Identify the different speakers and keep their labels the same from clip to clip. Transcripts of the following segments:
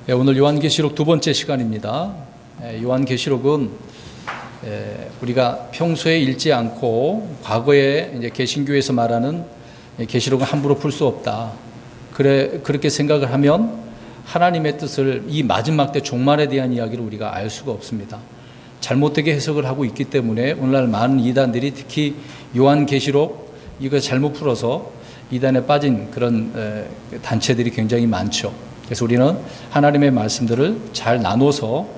Speaker 1: 오늘 요한계시록 두 번째 시간입니다. 요한계시록은 우리가 평소에 읽지 않고 과거에 이제 개신교에서 말하는 계시록은 함부로 풀 수 없다. 그렇게 생각을 하면 하나님의 뜻을 이 마지막 때 종말에 대한 이야기를 우리가 알 수가 없습니다. 잘못되게 해석을 하고 있기 때문에 오늘날 많은 이단들이 특히 요한계시록 이거 잘못 풀어서 이단에 빠진 그런 단체들이 굉장히 많죠. 그래서 우리는 하나님의 말씀들을 잘 나눠서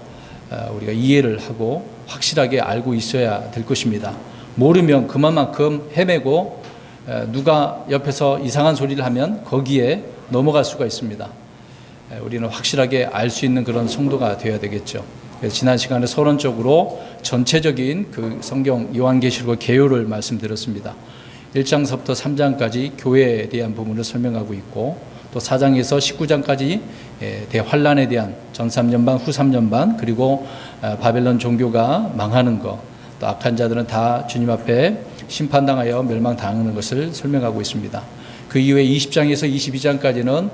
Speaker 1: 우리가 이해를 하고 확실하게 알고 있어야 될 것입니다. 모르면 그만큼 헤매고 누가 옆에서 이상한 소리를 하면 거기에 넘어갈 수가 있습니다. 우리는 확실하게 알 수 있는 그런 성도가 되어야 되겠죠. 그래서 지난 시간에 서론적으로 전체적인 그 성경 요한계시록의 개요를 말씀드렸습니다. 1장서부터 3장까지 교회에 대한 부분을 설명하고 있고 또 4장에서 19장까지 대환란에 대한 전 3년반 후 3년반 그리고 바벨론 종교가 망하는 것, 또 악한 자들은 다 주님 앞에 심판당하여 멸망당하는 것을 설명하고 있습니다. 그 이후에 20장에서 22장까지는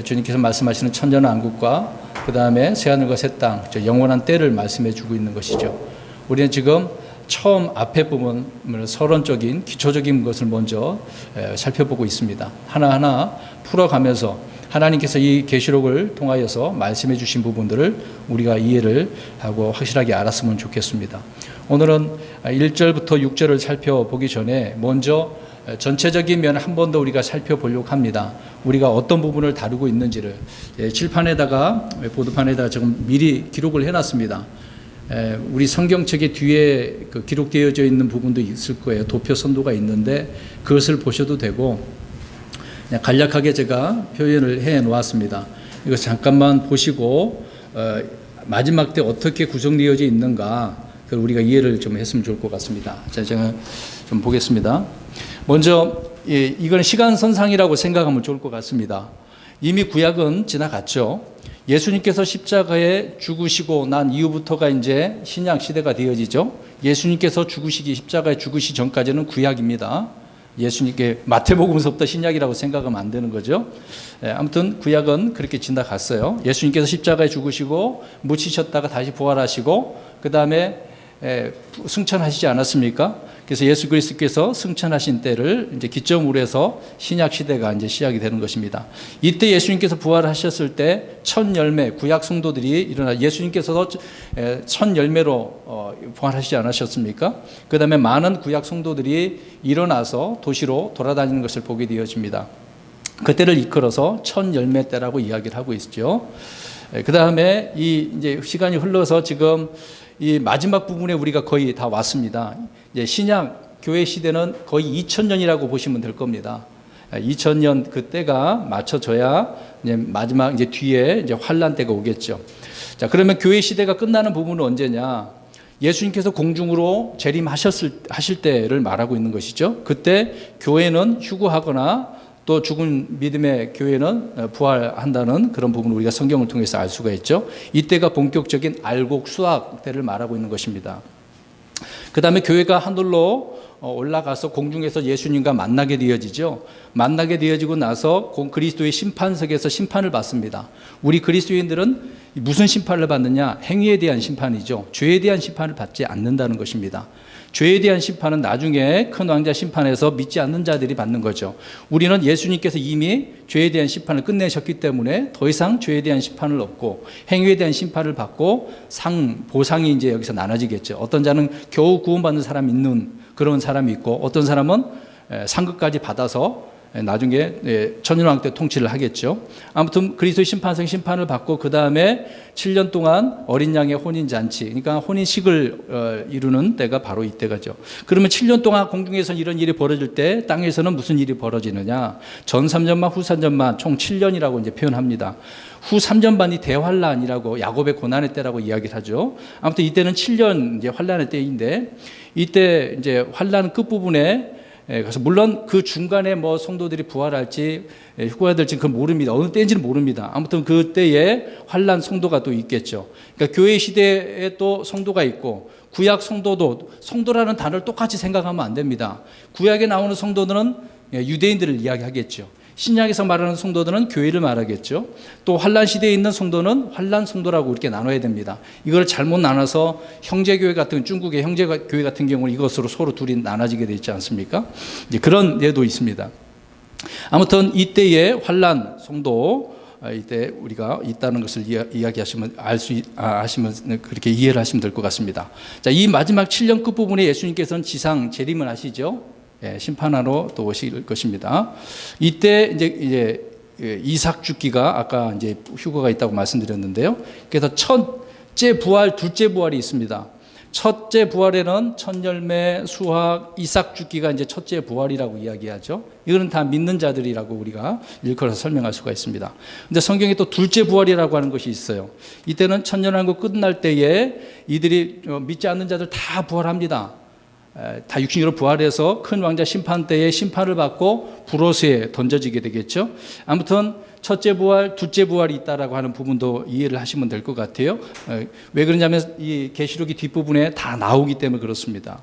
Speaker 1: 주님께서 말씀하시는 천년왕국과 그 다음에 새하늘과 새 땅, 영원한 때를 말씀해 주고 있는 것이죠. 우리는 지금 처음 앞에 부분을 서론적인 기초적인 것을 먼저 살펴보고 있습니다. 하나하나 풀어가면서 하나님께서 이 계시록을 통하여서 말씀해 주신 부분들을 우리가 이해를 하고 확실하게 알았으면 좋겠습니다. 오늘은 1절부터 6절을 살펴보기 전에 먼저 전체적인 면을 한 번 더 우리가 살펴보려고 합니다. 우리가 어떤 부분을 다루고 있는지를 칠판에다가 보드판에다가 지금 미리 기록을 해놨습니다. 우리 성경책의 뒤에 그 기록되어져 있는 부분도 있을 거예요. 도표 선도가 있는데 그것을 보셔도 되고 그냥 간략하게 제가 표현을 해 놓았습니다. 이거 잠깐만 보시고 마지막 때 어떻게 구성되어져 있는가 그걸 우리가 이해를 좀 했으면 좋을 것 같습니다. 자, 제가 좀 보겠습니다. 먼저 이건 시간선상이라고 생각하면 좋을 것 같습니다. 이미 구약은 지나갔죠. 예수님께서 십자가에 죽으시고 난 이후부터가 이제 신약 시대가 되어지죠. 예수님께서 십자가에 죽으시 전까지는 구약입니다. 예수님께 마태복음서부터 신약이라고 생각하면 안 되는 거죠. 아무튼 구약은 그렇게 지나갔어요. 예수님께서 십자가에 죽으시고 묻히셨다가 다시 부활하시고 그 다음에 승천하시지 않았습니까? 그래서 예수 그리스도께서 승천하신 때를 이제 기점으로 해서 신약 시대가 이제 시작이 되는 것입니다. 이때 예수님께서 부활하셨을 때 첫 열매 구약 성도들이 일어나 예수님께서도 첫 열매로 부활하시지 않으셨습니까? 그 다음에 많은 구약 성도들이 일어나서 도시로 돌아다니는 것을 보게 되어집니다. 그때를 이끌어서 첫 열매 때라고 이야기를 하고 있죠. 그 다음에 이제 시간이 흘러서 지금 이 마지막 부분에 우리가 거의 다 왔습니다. 이제 신약 교회 시대는 거의 2000년이라고 보시면 될 겁니다. 2000년 그때가 맞춰져야 이제 마지막 이제 뒤에 이제 환란 때가 오겠죠. 자, 그러면 교회 시대가 끝나는 부분은 언제냐? 예수님께서 공중으로 재림하실 때를 말하고 있는 것이죠. 그때 교회는 휴거하거나 또 죽은 믿음의 교회는 부활한다는 그런 부분을 우리가 성경을 통해서 알 수가 있죠. 이때가 본격적인 알곡 수확 때를 말하고 있는 것입니다. 그 다음에 교회가 하늘로 올라가서 공중에서 예수님과 만나게 되어지죠. 만나게 되어지고 나서 그리스도의 심판석에서 심판을 받습니다. 우리 그리스도인들은 무슨 심판을 받느냐? 행위에 대한 심판이죠. 죄에 대한 심판을 받지 않는다는 것입니다. 죄에 대한 심판은 나중에 큰 왕자 심판에서 믿지 않는 자들이 받는 거죠. 우리는 예수님께서 이미 죄에 대한 심판을 끝내셨기 때문에 더 이상 죄에 대한 심판을 없고 행위에 대한 심판을 받고 보상이 이제 여기서 나눠지겠죠. 어떤 자는 겨우 구원받는 사람이 있는 그런 사람이 있고 어떤 사람은 상급까지 받아서 나중에 천년왕 때 통치를 하겠죠. 아무튼 그리스도의 심판성 심판을 받고 그 다음에 7년 동안 어린 양의 혼인잔치, 그러니까 혼인식을 이루는 때가 바로 이때가죠. 그러면 7년 동안 공중에서 이런 일이 벌어질 때 땅에서는 무슨 일이 벌어지느냐? 전 3년만 후 3년만 총 7년이라고 이제 표현합니다. 후 3년 반이 대환란이라고 야곱의 고난의 때라고 이야기를 하죠. 아무튼 이때는 7년 이제 환란의 때인데 이때 이제 환란 끝부분에 그래서 물론 그 중간에 뭐 성도들이 부활할지 휴거해야 될지 그건 모릅니다. 어느 때인지는 모릅니다. 아무튼 그때에 환란 성도가 또 있겠죠. 그러니까 교회 시대에 또 성도가 있고 구약 성도도 성도라는 단어를 똑같이 생각하면 안 됩니다. 구약에 나오는 성도들은 유대인들을 이야기하겠죠. 신약에서 말하는 성도들은 교회를 말하겠죠. 또 환난 시대에 있는 성도는 환난 성도라고 이렇게 나눠야 됩니다. 이걸 잘못 나눠서 형제교회 같은 중국의 형제교회 같은 경우는 이것으로 서로 둘이 나눠지게 되어 있지 않습니까? 이제 그런 예도 있습니다. 아무튼 이때의 환난 성도 이때 우리가 있다는 것을 이야기하시면 아시면 그렇게 이해를 하시면 될 것 같습니다. 자, 이 마지막 7년 끝부분에 예수님께서는 지상 재림을 하시죠. 예, 심판하러 또 오실 것입니다. 이때 이제 이삭 죽기가 아까 이제 휴거가 있다고 말씀드렸는데요. 그래서 첫째 부활, 둘째 부활이 있습니다. 첫째 부활에는 첫 열매, 수확, 이삭 죽기가 이제 첫째 부활이라고 이야기하죠. 이거는 다 믿는 자들이라고 우리가 일컬어서 설명할 수가 있습니다. 근데 성경에 또 둘째 부활이라고 하는 것이 있어요. 이때는 천년왕국 끝날 때에 이들이 믿지 않는 자들 다 부활합니다. 다 육신으로 부활해서 큰 왕자 심판 때에 심판을 받고 불호수에 던져지게 되겠죠. 아무튼 첫째 부활, 둘째 부활이 있다라고 하는 부분도 이해를 하시면 될 것 같아요. 왜 그러냐면 이 계시록이 뒷부분에 다 나오기 때문에 그렇습니다.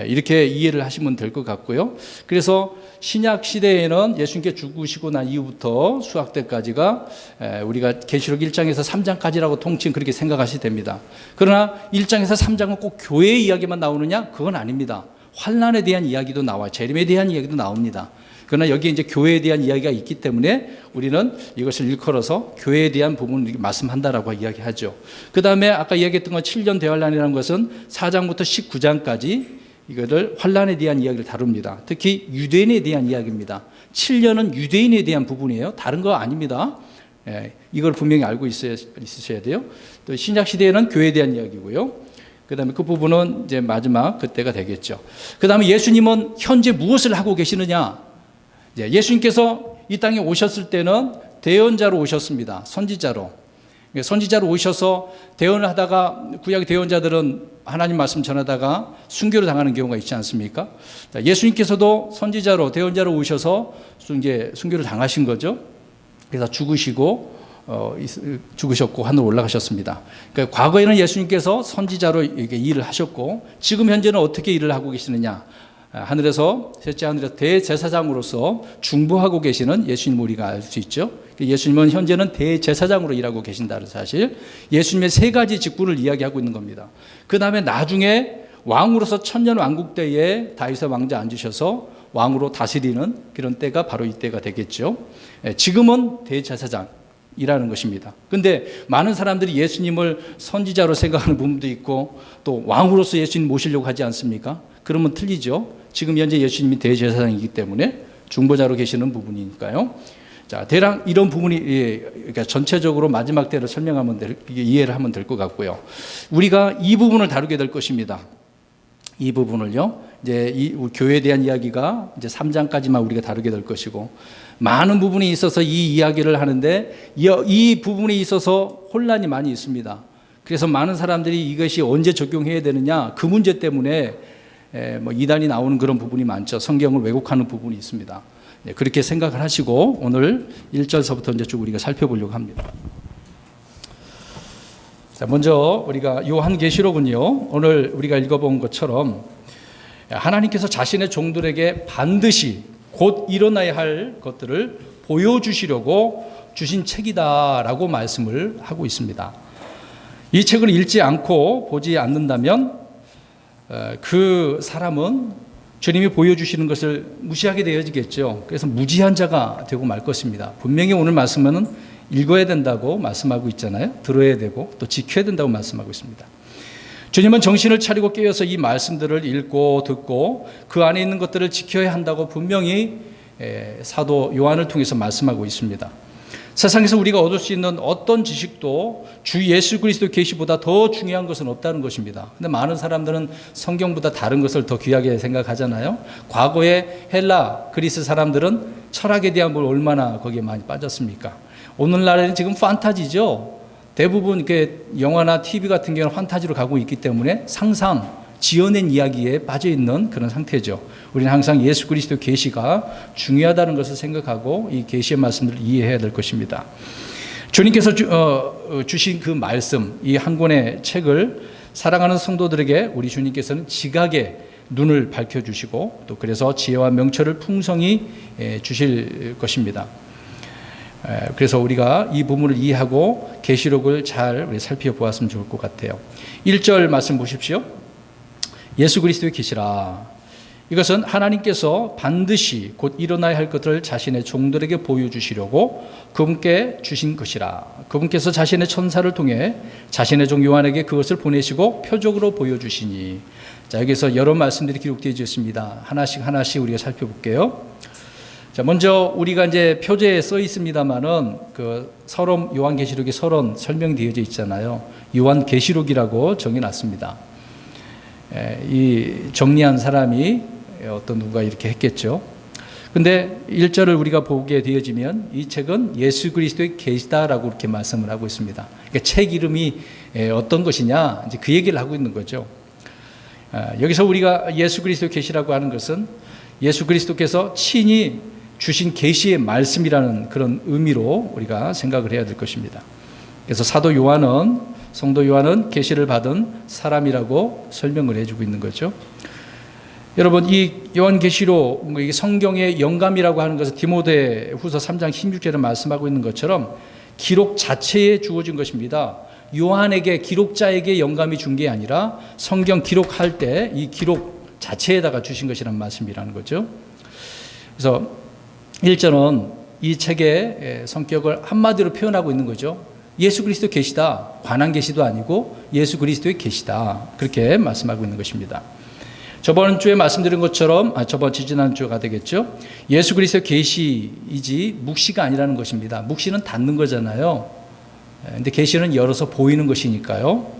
Speaker 1: 이렇게 이해를 하시면 될 것 같고요. 그래서 신약 시대에는 예수님께 죽으시고 난 이후부터 수학 때까지가 우리가 계시록 1장에서 3장까지라고 통칭 그렇게 생각하셔도 됩니다. 그러나 1장에서 3장은 꼭 교회 이야기만 나오느냐? 그건 아닙니다. 환난에 대한 이야기도 나와요. 재림에 대한 이야기도 나옵니다. 그러나 여기에 이제 교회에 대한 이야기가 있기 때문에 우리는 이것을 일컬어서 교회에 대한 부분을 말씀한다라고 이야기하죠. 그 다음에 아까 이야기했던 건 7년 대환란이라는 것은 4장부터 19장까지 이거를 환란에 대한 이야기를 다룹니다. 특히 유대인에 대한 이야기입니다. 7년은 유대인에 대한 부분이에요. 다른 거 아닙니다. 이걸 분명히 알고 있으셔야 돼요. 또 신약 시대에는 교회에 대한 이야기고요. 그 다음에 그 부분은 이제 마지막 그때가 되겠죠. 그 다음에 예수님은 현재 무엇을 하고 계시느냐? 예수님께서 이 땅에 오셨을 때는 대언자로 오셨습니다. 선지자로. 선지자로 오셔서 대언을 하다가 구약 대언자들은 하나님 말씀 전하다가 순교를 당하는 경우가 있지 않습니까? 예수님께서도 선지자로 대언자로 오셔서 순교를 당하신 거죠. 그래서 죽으셨고 하늘로 올라가셨습니다. 그러니까 과거에는 예수님께서 선지자로 일을 하셨고 지금 현재는 어떻게 일을 하고 계시느냐? 하늘에서 셋째 하늘에서 대제사장으로서 중보하고 계시는 예수님 우리가 알 수 있죠. 예수님은 현재는 대제사장으로 일하고 계신다는 사실, 예수님의 세 가지 직분을 이야기하고 있는 겁니다. 그 다음에 나중에 왕으로서 천년 왕국 때에 다윗의 왕자 앉으셔서 왕으로 다스리는 그런 때가 바로 이때가 되겠죠. 지금은 대제사장이라는 것입니다. 그런데 많은 사람들이 예수님을 선지자로 생각하는 부분도 있고 또 왕으로서 예수님 모시려고 하지 않습니까? 그러면 틀리죠. 지금 현재 예수님이 대제사장이기 때문에 중보자로 계시는 부분이니까요. 자, 대략 이런 부분이 그러니까 전체적으로 마지막 때를 설명하면 이해를 하면 될 것 같고요. 우리가 이 부분을 다루게 될 것입니다. 이 부분을요. 이제 이 교회에 대한 이야기가 이제 3장까지만 우리가 다루게 될 것이고 많은 부분이 있어서 이 이야기를 하는데 이 부분에 있어서 혼란이 많이 있습니다. 그래서 많은 사람들이 이것이 언제 적용해야 되느냐 그 문제 때문에 이단이 나오는 그런 부분이 많죠. 성경을 왜곡하는 부분이 있습니다. 그렇게 생각을 하시고 오늘 1절서부터 이제 쭉 우리가 살펴보려고 합니다. 자, 먼저 우리가 요한계시록은요, 오늘 우리가 읽어본 것처럼 하나님께서 자신의 종들에게 반드시 곧 일어나야 할 것들을 보여주시려고 주신 책이다라고 말씀을 하고 있습니다. 이 책을 읽지 않고 보지 않는다면 그 사람은 주님이 보여주시는 것을 무시하게 되어지겠죠. 그래서 무지한 자가 되고 말 것입니다. 분명히 오늘 말씀은 읽어야 된다고 말씀하고 있잖아요. 들어야 되고 또 지켜야 된다고 말씀하고 있습니다. 주님은 정신을 차리고 깨어서 이 말씀들을 읽고 듣고 그 안에 있는 것들을 지켜야 한다고 분명히 사도 요한을 통해서 말씀하고 있습니다. 세상에서 우리가 얻을 수 있는 어떤 지식도 주 예수 그리스도 계시보다 더 중요한 것은 없다는 것입니다. 근데 많은 사람들은 성경보다 다른 것을 더 귀하게 생각하잖아요. 과거에 헬라, 그리스 사람들은 철학에 대한 걸 얼마나 거기에 많이 빠졌습니까? 오늘날에는 지금 판타지죠. 대부분 영화나 TV 같은 경우는 판타지로 가고 있기 때문에 상상, 지어낸 이야기에 빠져있는 그런 상태죠. 우리는 항상 예수 그리스도 계시가 중요하다는 것을 생각하고 이 계시의 말씀들을 이해해야 될 것입니다. 주님께서 주신 그 말씀, 이 한 권의 책을 사랑하는 성도들에게 우리 주님께서는 지각에 눈을 밝혀주시고 또 그래서 지혜와 명철을 풍성히 주실 것입니다. 그래서 우리가 이 부분을 이해하고 계시록을 잘 우리 살펴보았으면 좋을 것 같아요. 1절 말씀 보십시오. 예수 그리스도의 계시라. 이것은 하나님께서 반드시 곧 일어나야 할 것을 자신의 종들에게 보여주시려고 그분께 주신 것이라. 그분께서 자신의 천사를 통해 자신의 종 요한에게 그것을 보내시고 표적으로 보여주시니. 자, 여기서 여러 말씀들이 기록되어 있습니다. 하나씩 우리가 살펴볼게요. 자, 먼저 우리가 이제 표제에 써 있습니다만은 그 서론 요한계시록의 서론 설명되어져 있잖아요. 요한계시록이라고 정해놨습니다. 이 정리한 사람이 어떤 누가 이렇게 했겠죠. 근데 1절을 우리가 보게 되어지면 이 책은 예수 그리스도의 계시다라고 이렇게 말씀을 하고 있습니다. 그러니까 책 이름이 어떤 것이냐, 이제 그 얘기를 하고 있는 거죠. 여기서 우리가 예수 그리스도의 계시라고 하는 것은 예수 그리스도께서 친히 주신 계시의 말씀이라는 그런 의미로 우리가 생각을 해야 될 것입니다. 그래서 성도 요한은 계시를 받은 사람이라고 설명을 해주고 있는 거죠. 여러분, 이 요한계시록, 성경의 영감이라고 하는 것은 디모데후서 3장 16절에 말씀하고 있는 것처럼 기록 자체에 주어진 것입니다. 요한에게, 기록자에게 영감이 준 게 아니라 성경 기록할 때 이 기록 자체에다가 주신 것이란 말씀이라는 거죠. 그래서 1절은 이 책의 성격을 한마디로 표현하고 있는 거죠. 예수 그리스도 계시다. 관한 계시도 아니고 예수 그리스도의 계시다. 그렇게 말씀하고 있는 것입니다. 저번 주에 말씀드린 것처럼 지지난 주가 되겠죠. 예수 그리스도의 계시이지 묵시가 아니라는 것입니다. 묵시는 닫는 거잖아요. 근데 계시는 열어서 보이는 것이니까요.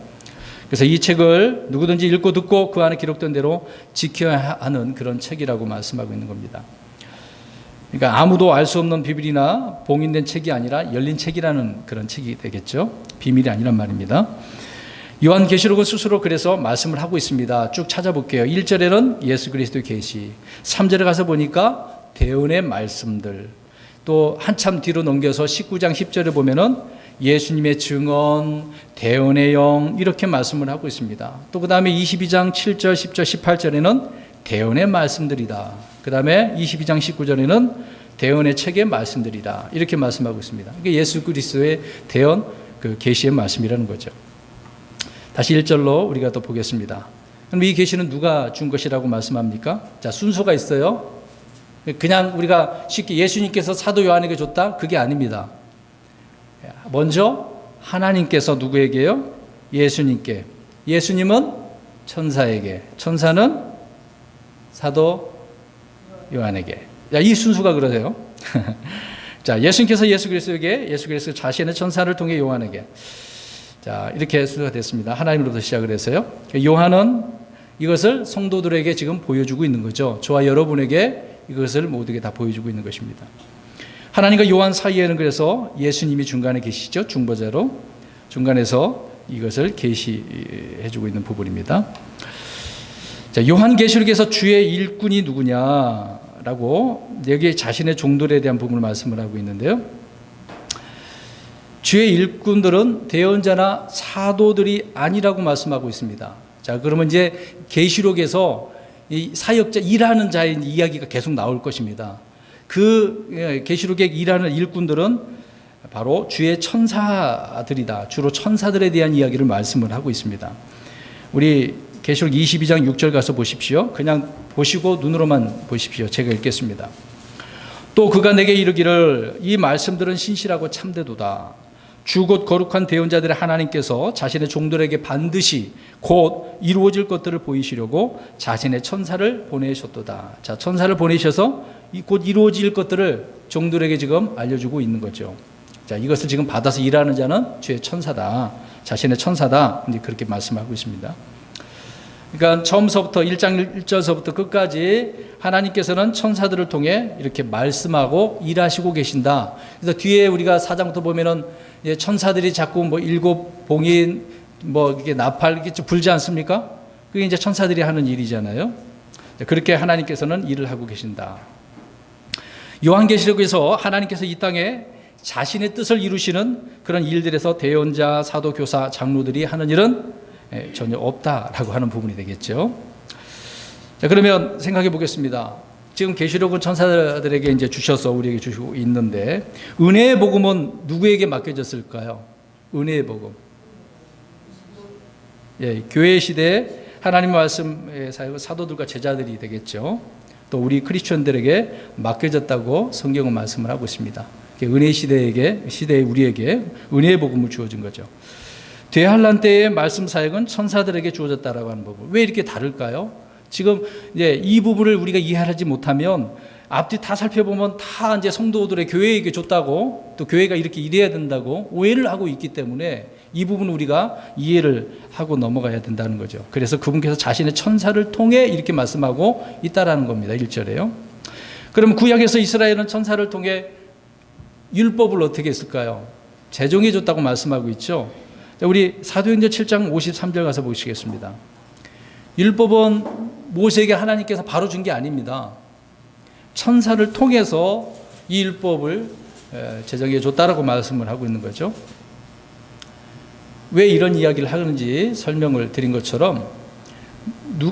Speaker 1: 그래서 이 책을 누구든지 읽고 듣고 그 안에 기록된 대로 지켜야 하는 그런 책이라고 말씀하고 있는 겁니다. 그러니까 아무도 알 수 없는 비밀이나 봉인된 책이 아니라 열린 책이라는 그런 책이 되겠죠. 비밀이 아니란 말입니다. 요한계시록은 스스로 그래서 말씀을 하고 있습니다. 쭉 찾아볼게요. 1절에는 예수 그리스도의 계시, 3절에 가서 보니까 대언의 말씀들, 또 한참 뒤로 넘겨서 19장 10절에 보면은 예수님의 증언, 대언의 영 이렇게 말씀을 하고 있습니다. 또 그 다음에 22장 7절, 10절, 18절에는 대언의 말씀들이다. 그 다음에 22장 19절에는 대언의 책의 말씀들이다. 이렇게 말씀하고 있습니다. 이게 예수 그리스도의 대언, 그 계시의 말씀이라는 거죠. 다시 1절로 우리가 또 보겠습니다. 그럼 이 계시는 누가 준 것이라고 말씀합니까? 자, 순서가 있어요. 그냥 우리가 쉽게 예수님께서 사도 요한에게 줬다? 그게 아닙니다. 먼저 하나님께서 누구에게요? 예수님께. 예수님은 천사에게. 천사는 사도 요한에게. 자, 이 순수가 그러세요. 자, 예수님께서 예수 그리스도에게, 예수 그리스도 자신의 천사를 통해 요한에게. 자, 이렇게 순서가 됐습니다. 하나님으로부터 시작을 해서요. 요한은 이것을 성도들에게 지금 보여주고 있는 거죠. 저와 여러분에게 이것을 모두에게 다 보여주고 있는 것입니다. 하나님과 요한 사이에는 그래서 예수님이 중간에 계시죠. 중보자로. 중간에서 이것을 계시해주고 있는 부분입니다. 자, 요한계시록에서 주의 일꾼이 누구냐라고 여기 자신의 종들에 대한 부분을 말씀을 하고 있는데요. 주의 일꾼들은 대언자나 사도들이 아니라고 말씀하고 있습니다. 자, 그러면 이제 계시록에서 이 사역자, 일하는 자의 이야기가 계속 나올 것입니다. 그 계시록에 일하는 일꾼들은 바로 주의 천사들이다. 주로 천사들에 대한 이야기를 말씀을 하고 있습니다. 우리 계시록 22장 6절 가서 보십시오. 그냥 보시고 눈으로만 보십시오. 제가 읽겠습니다. 또 그가 내게 이르기를 이 말씀들은 신실하고 참되도다. 주 곧 거룩한 대언자들의 하나님께서 자신의 종들에게 반드시 곧 이루어질 것들을 보이시려고 자신의 천사를 보내셨도다. 자, 천사를 보내셔서 이 곧 이루어질 것들을 종들에게 지금 알려주고 있는 거죠. 자, 이것을 지금 받아서 일하는 자는 주의 천사다. 자신의 천사다. 이제 그렇게 말씀하고 있습니다. 그러니까 처음서부터 1장 1절서부터 끝까지 하나님께서는 천사들을 통해 이렇게 말씀하고 일하시고 계신다. 그래서 뒤에 우리가 4장부터 보면은 천사들이 자꾸 뭐 일곱 봉인 뭐 이렇게 나팔 이렇게 불지 않습니까? 그게 이제 천사들이 하는 일이잖아요. 그렇게 하나님께서는 일을 하고 계신다. 요한계시록에서 하나님께서 이 땅에 자신의 뜻을 이루시는 그런 일들에서 대언자, 사도, 교사, 장로들이 하는 일은 전혀 없다라고 하는 부분이 되겠죠. 자, 그러면 생각해 보겠습니다. 지금 계시록은 천사들에게 이제 주셔서 우리에게 주시고 있는데, 은혜의 복음은 누구에게 맡겨졌을까요? 은혜의 복음. 예, 교회 시대에 하나님의 말씀의 사도들과 제자들이 되겠죠. 또 우리 크리스천들에게 맡겨졌다고 성경은 말씀을 하고 있습니다. 은혜 시대에 우리에게 은혜의 복음을 주어진 거죠. 대환란 때의 말씀 사역은 천사들에게 주어졌다라고 하는 부분. 왜 이렇게 다를까요? 지금 이제 이 부분을 우리가 이해하지 못하면 앞뒤 다 살펴보면 다 이제 성도들의 교회에게 줬다고, 또 교회가 이렇게 일해야 된다고 오해를 하고 있기 때문에 이 부분을 우리가 이해를 하고 넘어가야 된다는 거죠. 그래서 그분께서 자신의 천사를 통해 이렇게 말씀하고 있다라는 겁니다. 1절에요. 그러면 구약에서 이스라엘은 천사를 통해 율법을 어떻게 했을까요? 제정해 줬다고 말씀하고 있죠. 우리 사도행전 7장 53절 가서 보시겠습니다. 율법은 모세에게 하나님께서 바로 준 게 아닙니다. 천사를 통해서 이 율법을 제정해 줬다라고 말씀을 하고 있는 거죠. 왜 이런 이야기를 하는지 설명을 드린 것처럼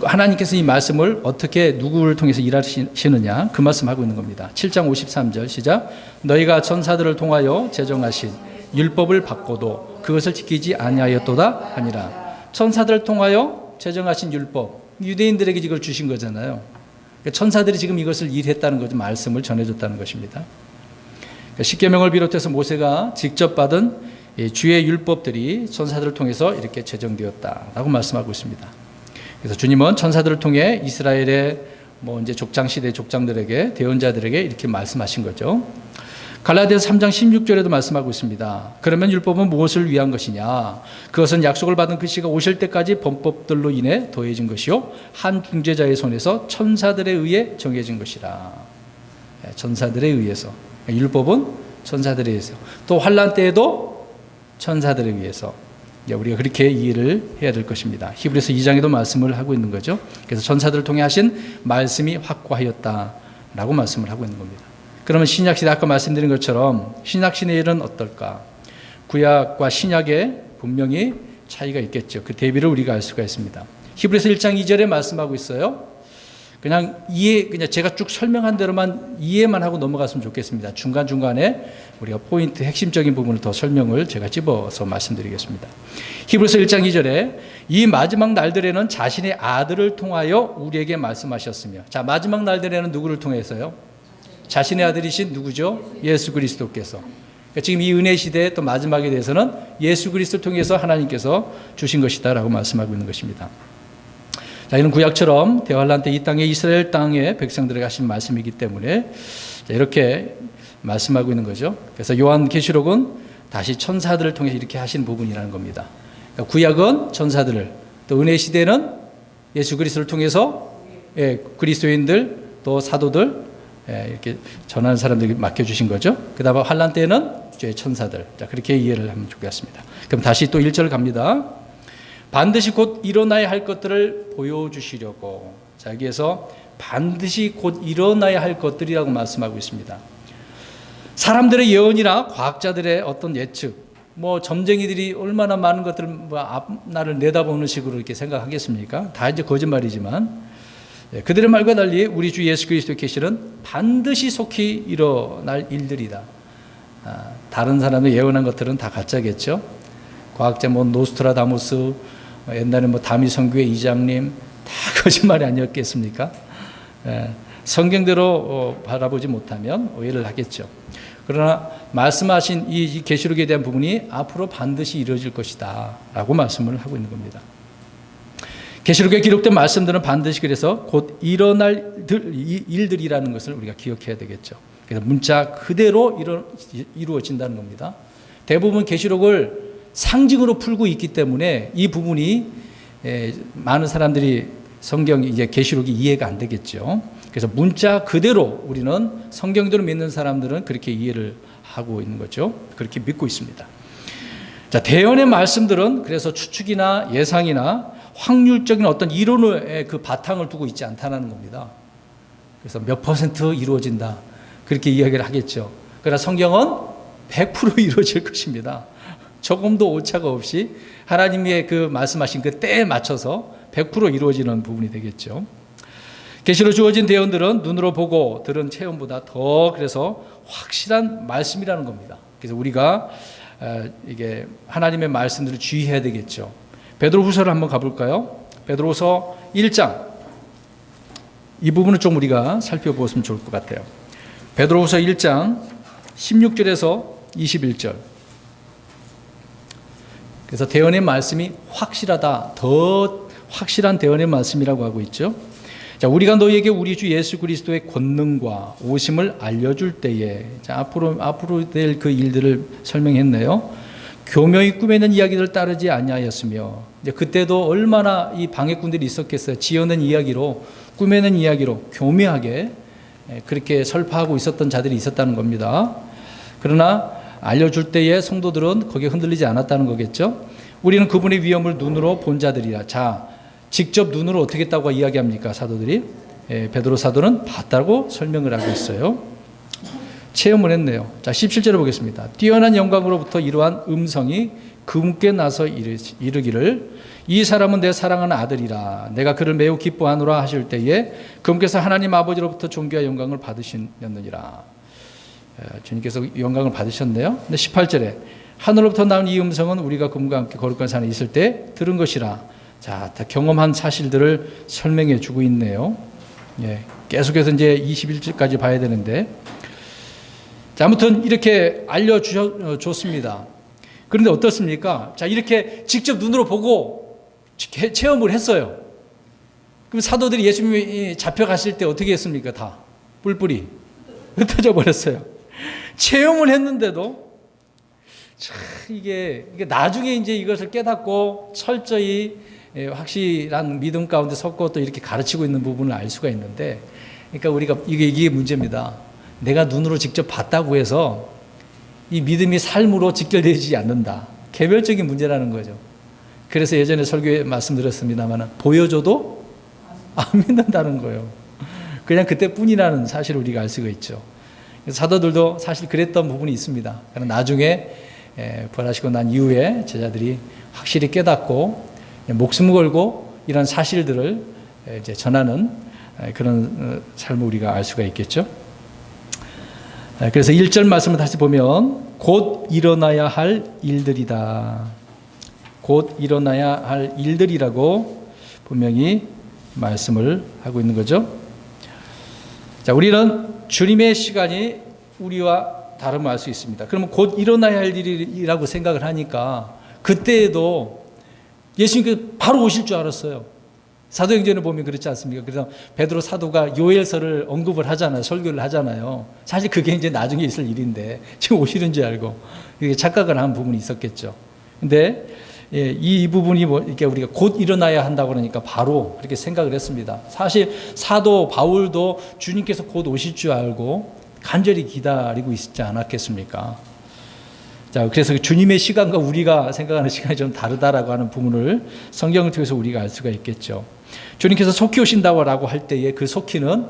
Speaker 1: 하나님께서 이 말씀을 어떻게 누구를 통해서 일하시느냐 그 말씀하고 있는 겁니다. 7장 53절 시작. 너희가 천사들을 통하여 제정하신 율법을 받고도 그것을 지키지 아니하였도다 하니라. 천사들을 통하여 제정하신 율법, 유대인들에게 이걸 주신 거잖아요. 천사들이 지금 이것을 일했다는 거죠. 말씀을 전해줬다는 것입니다. 십계명을 비롯해서 모세가 직접 받은 주의 율법들이 천사들을 통해서 이렇게 제정되었다라고 말씀하고 있습니다. 그래서 주님은 천사들을 통해 이스라엘의 이제 족장 시대 족장들에게, 대언자들에게 이렇게 말씀하신 거죠. 갈라디아서 3장 16절에도 말씀하고 있습니다. 그러면 율법은 무엇을 위한 것이냐? 그것은 약속을 받은 그 시가 오실 때까지 범법들로 인해 더해진 것이요 한 중재자의 손에서 천사들에 의해 정해진 것이라. 천사들에 의해서. 율법은 천사들에 의해서. 또 환난 때에도 천사들에 의해서. 우리가 그렇게 이해를 해야 될 것입니다. 히브리서 2장에도 말씀을 하고 있는 거죠. 그래서 천사들을 통해 하신 말씀이 확고하였다라고 말씀을 하고 있는 겁니다. 그러면 신약시대 아까 말씀드린 것처럼 신약시대에는 어떨까? 구약과 신약에 분명히 차이가 있겠죠. 그 대비를 우리가 알 수가 있습니다. 히브리서 1장 2절에 말씀하고 있어요. 그냥 제가 쭉 설명한 대로만 이해만 하고 넘어갔으면 좋겠습니다. 중간중간에 우리가 포인트 핵심적인 부분을 더 설명을 제가 집어서 말씀드리겠습니다. 히브리서 1장 2절에 이 마지막 날들에는 자신의 아들을 통하여 우리에게 말씀하셨으며, 자, 마지막 날들에는 누구를 통해서요? 자신의 아들이신 누구죠? 예수 그리스도께서. 그러니까 지금 이 은혜 시대의 또 마지막에 대해서는 예수 그리스도를 통해서 하나님께서 주신 것이다라고 말씀하고 있는 것입니다. 자, 이는 구약처럼 대환란 때 이 땅에 이스라엘 땅의 백성들에게 하신 말씀이기 때문에 이렇게 말씀하고 있는 거죠. 그래서 요한계시록은 다시 천사들을 통해서 이렇게 하신 부분이라는 겁니다. 그러니까 구약은 천사들을, 또 은혜 시대는 예수 그리스도를 통해서 그리스도인들 또 사도들 이렇게 전하는 사람들에게 맡겨주신 거죠. 그 다음에 환난 때는 죄의 천사들. 자, 그렇게 이해를 하면 좋겠습니다. 그럼 다시 또 1절 갑니다. 반드시 곧 일어나야 할 것들을 보여주시려고. 자, 여기에서 반드시 곧 일어나야 할 것들이라고 말씀하고 있습니다. 사람들의 예언이나 과학자들의 어떤 예측, 점쟁이들이 얼마나 많은 것들을 앞날을 내다보는 식으로 이렇게 생각하겠습니까? 다 이제 거짓말이지만, 그들의 말과 달리 우리 주 예수 그리스도의 계시는 반드시 속히 일어날 일들이다. 다른 사람들 예언한 것들은 다 가짜겠죠. 과학자 노스트라다무스, 옛날에 다미 선교회 이장님 다 거짓말이 아니었겠습니까? 성경대로 바라보지 못하면 오해를 하겠죠. 그러나 말씀하신 이 계시록에 대한 부분이 앞으로 반드시 이루어질 것이다 라고 말씀을 하고 있는 겁니다. 계시록에 기록된 말씀들은 반드시 그래서 곧 일어날 일들이라는 것을 우리가 기억해야 되겠죠. 그래서 문자 그대로 이루어진다는 겁니다. 대부분 계시록을 상징으로 풀고 있기 때문에 이 부분이 많은 사람들이 이제 계시록이 이해가 안 되겠죠. 그래서 문자 그대로 우리는 성경대로 믿는 사람들은 그렇게 이해를 하고 있는 거죠. 그렇게 믿고 있습니다. 자, 대언의 말씀들은 그래서 추측이나 예상이나 확률적인 어떤 이론의 그 바탕을 두고 있지 않다는 겁니다. 그래서 몇 % 이루어진다. 그렇게 이야기를 하겠죠. 그러나 성경은 100% 이루어질 것입니다. 조금도 오차가 없이 하나님의 그 말씀하신 그 때에 맞춰서 100% 이루어지는 부분이 되겠죠. 계시로 주어진 대언들은 눈으로 보고 들은 체험보다 더 그래서 확실한 말씀이라는 겁니다. 그래서 우리가 이게 하나님의 말씀들을 주의해야 되겠죠. 베드로후서를 한번 가볼까요? 베드로후서 1장 이 부분을 좀 우리가 살펴보았으면 좋을 것 같아요. 베드로후서 1장 16절에서 21절. 그래서 대언의 말씀이 확실하다, 더 확실한 대언의 말씀이라고 하고 있죠. 자, 우리가 너희에게 우리 주 예수 그리스도의 권능과 오심을 알려줄 때에, 자, 앞으로 될 그 일들을 설명했네요. 교묘히 꾸며낸 이야기를 따르지 아니하였으며, 이제 그때도 얼마나 이 방해꾼들이 있었겠어요. 지어낸 이야기로, 꾸며낸 이야기로 교묘하게 그렇게 설파하고 있었던 자들이 있었다는 겁니다. 그러나 알려줄 때에 성도들은 거기에 흔들리지 않았다는 거겠죠. 우리는 그분의 위엄을 눈으로 본 자들이라. 자, 직접 눈으로 어떻게 했다고 이야기합니까, 사도들이? 베드로 사도는 봤다고 설명을 하고 있어요. 체험을 했네요. 자, 17절을 보겠습니다. 뛰어난 영광으로부터 이러한 음성이 그분께 나서 이르기를 이 사람은 내 사랑하는 아들이라 내가 그를 매우 기뻐하노라 하실 때에 그분께서 하나님 아버지로부터 존귀와 영광을 받으셨느니라. 주님께서 영광을 받으셨네요. 근데 18절에 하늘로부터 나온 이 음성은 우리가 그분과 함께 거룩한 산에 있을 때 들은 것이라. 자, 다 경험한 사실들을 설명해 주고 있네요. 예, 계속해서 이제 21절까지 봐야 되는데, 자, 아무튼 이렇게 알려줬습니다. 그런데 어떻습니까? 자, 이렇게 직접 눈으로 보고 체험을 했어요. 그럼 사도들이 예수님이 잡혀갔을 때 어떻게 했습니까? 다 뿔뿔이 흩어져 버렸어요. 체험을 했는데도 참 이게 나중에 이제 이것을 깨닫고 철저히 확실한 믿음 가운데 섰고 또 이렇게 가르치고 있는 부분을 알 수가 있는데, 그러니까 우리가 이게 문제입니다. 내가 눈으로 직접 봤다고 해서 이 믿음이 삶으로 직결되지 않는다. 개별적인 문제라는 거죠. 그래서 예전에 설교에 말씀드렸습니다만 보여줘도 안 믿는다는 거예요. 그냥 그때뿐이라는 사실을 우리가 알 수가 있죠. 사도들도 사실 그랬던 부분이 있습니다. 그러나 나중에 부활하시고 난 이후에 제자들이 확실히 깨닫고 목숨 걸고 이런 사실들을 이제 전하는 그런 삶을 우리가 알 수가 있겠죠. 그래서 1절 말씀을 다시 보면 곧 일어나야 할 일들이다. 곧 일어나야 할 일들이라고 분명히 말씀을 하고 있는 거죠. 자, 우리는 주님의 시간이 우리와 다름을 알 수 있습니다. 그러면 곧 일어나야 할 일이라고 생각을 하니까 그때에도 예수님께서 바로 오실 줄 알았어요. 사도행전을 보면 그렇지 않습니까? 그래서 베드로 사도가 요엘서를 언급을 하잖아요. 설교를 하잖아요. 사실 그게 이제 나중에 있을 일인데 지금 오시는 줄 알고 착각을 한 부분이 있었겠죠. 근데 이 부분이 이렇게 우리가 곧 일어나야 한다고 그러니까 바로 그렇게 생각을 했습니다. 사실 사도 바울도 주님께서 곧 오실 줄 알고 간절히 기다리고 있지 않았겠습니까? 자, 그래서 주님의 시간과 우리가 생각하는 시간이 좀 다르다라고 하는 부분을 성경을 통해서 우리가 알 수가 있겠죠. 주님께서 속히 오신다고 할 때에 그 속히는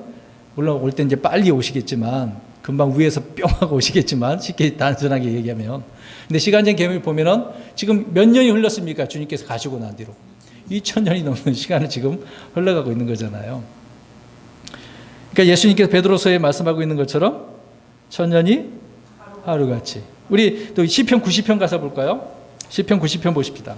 Speaker 1: 물론 올 때 이제 빨리 오시겠지만 금방 위에서 뿅 하고 오시겠지만 쉽게 단순하게 얘기하면, 근데 시간적 개념을 보면은 지금 몇 년이 흘렀습니까? 주님께서 가시고 난 뒤로 2000년이 넘는 시간을 지금 흘러가고 있는 거잖아요. 그러니까 예수님께서 베드로서에 말씀하고 있는 것처럼 1000년이 하루같이. 우리 또 시편 90편 가서 볼까요? 시편 90편 보십시다.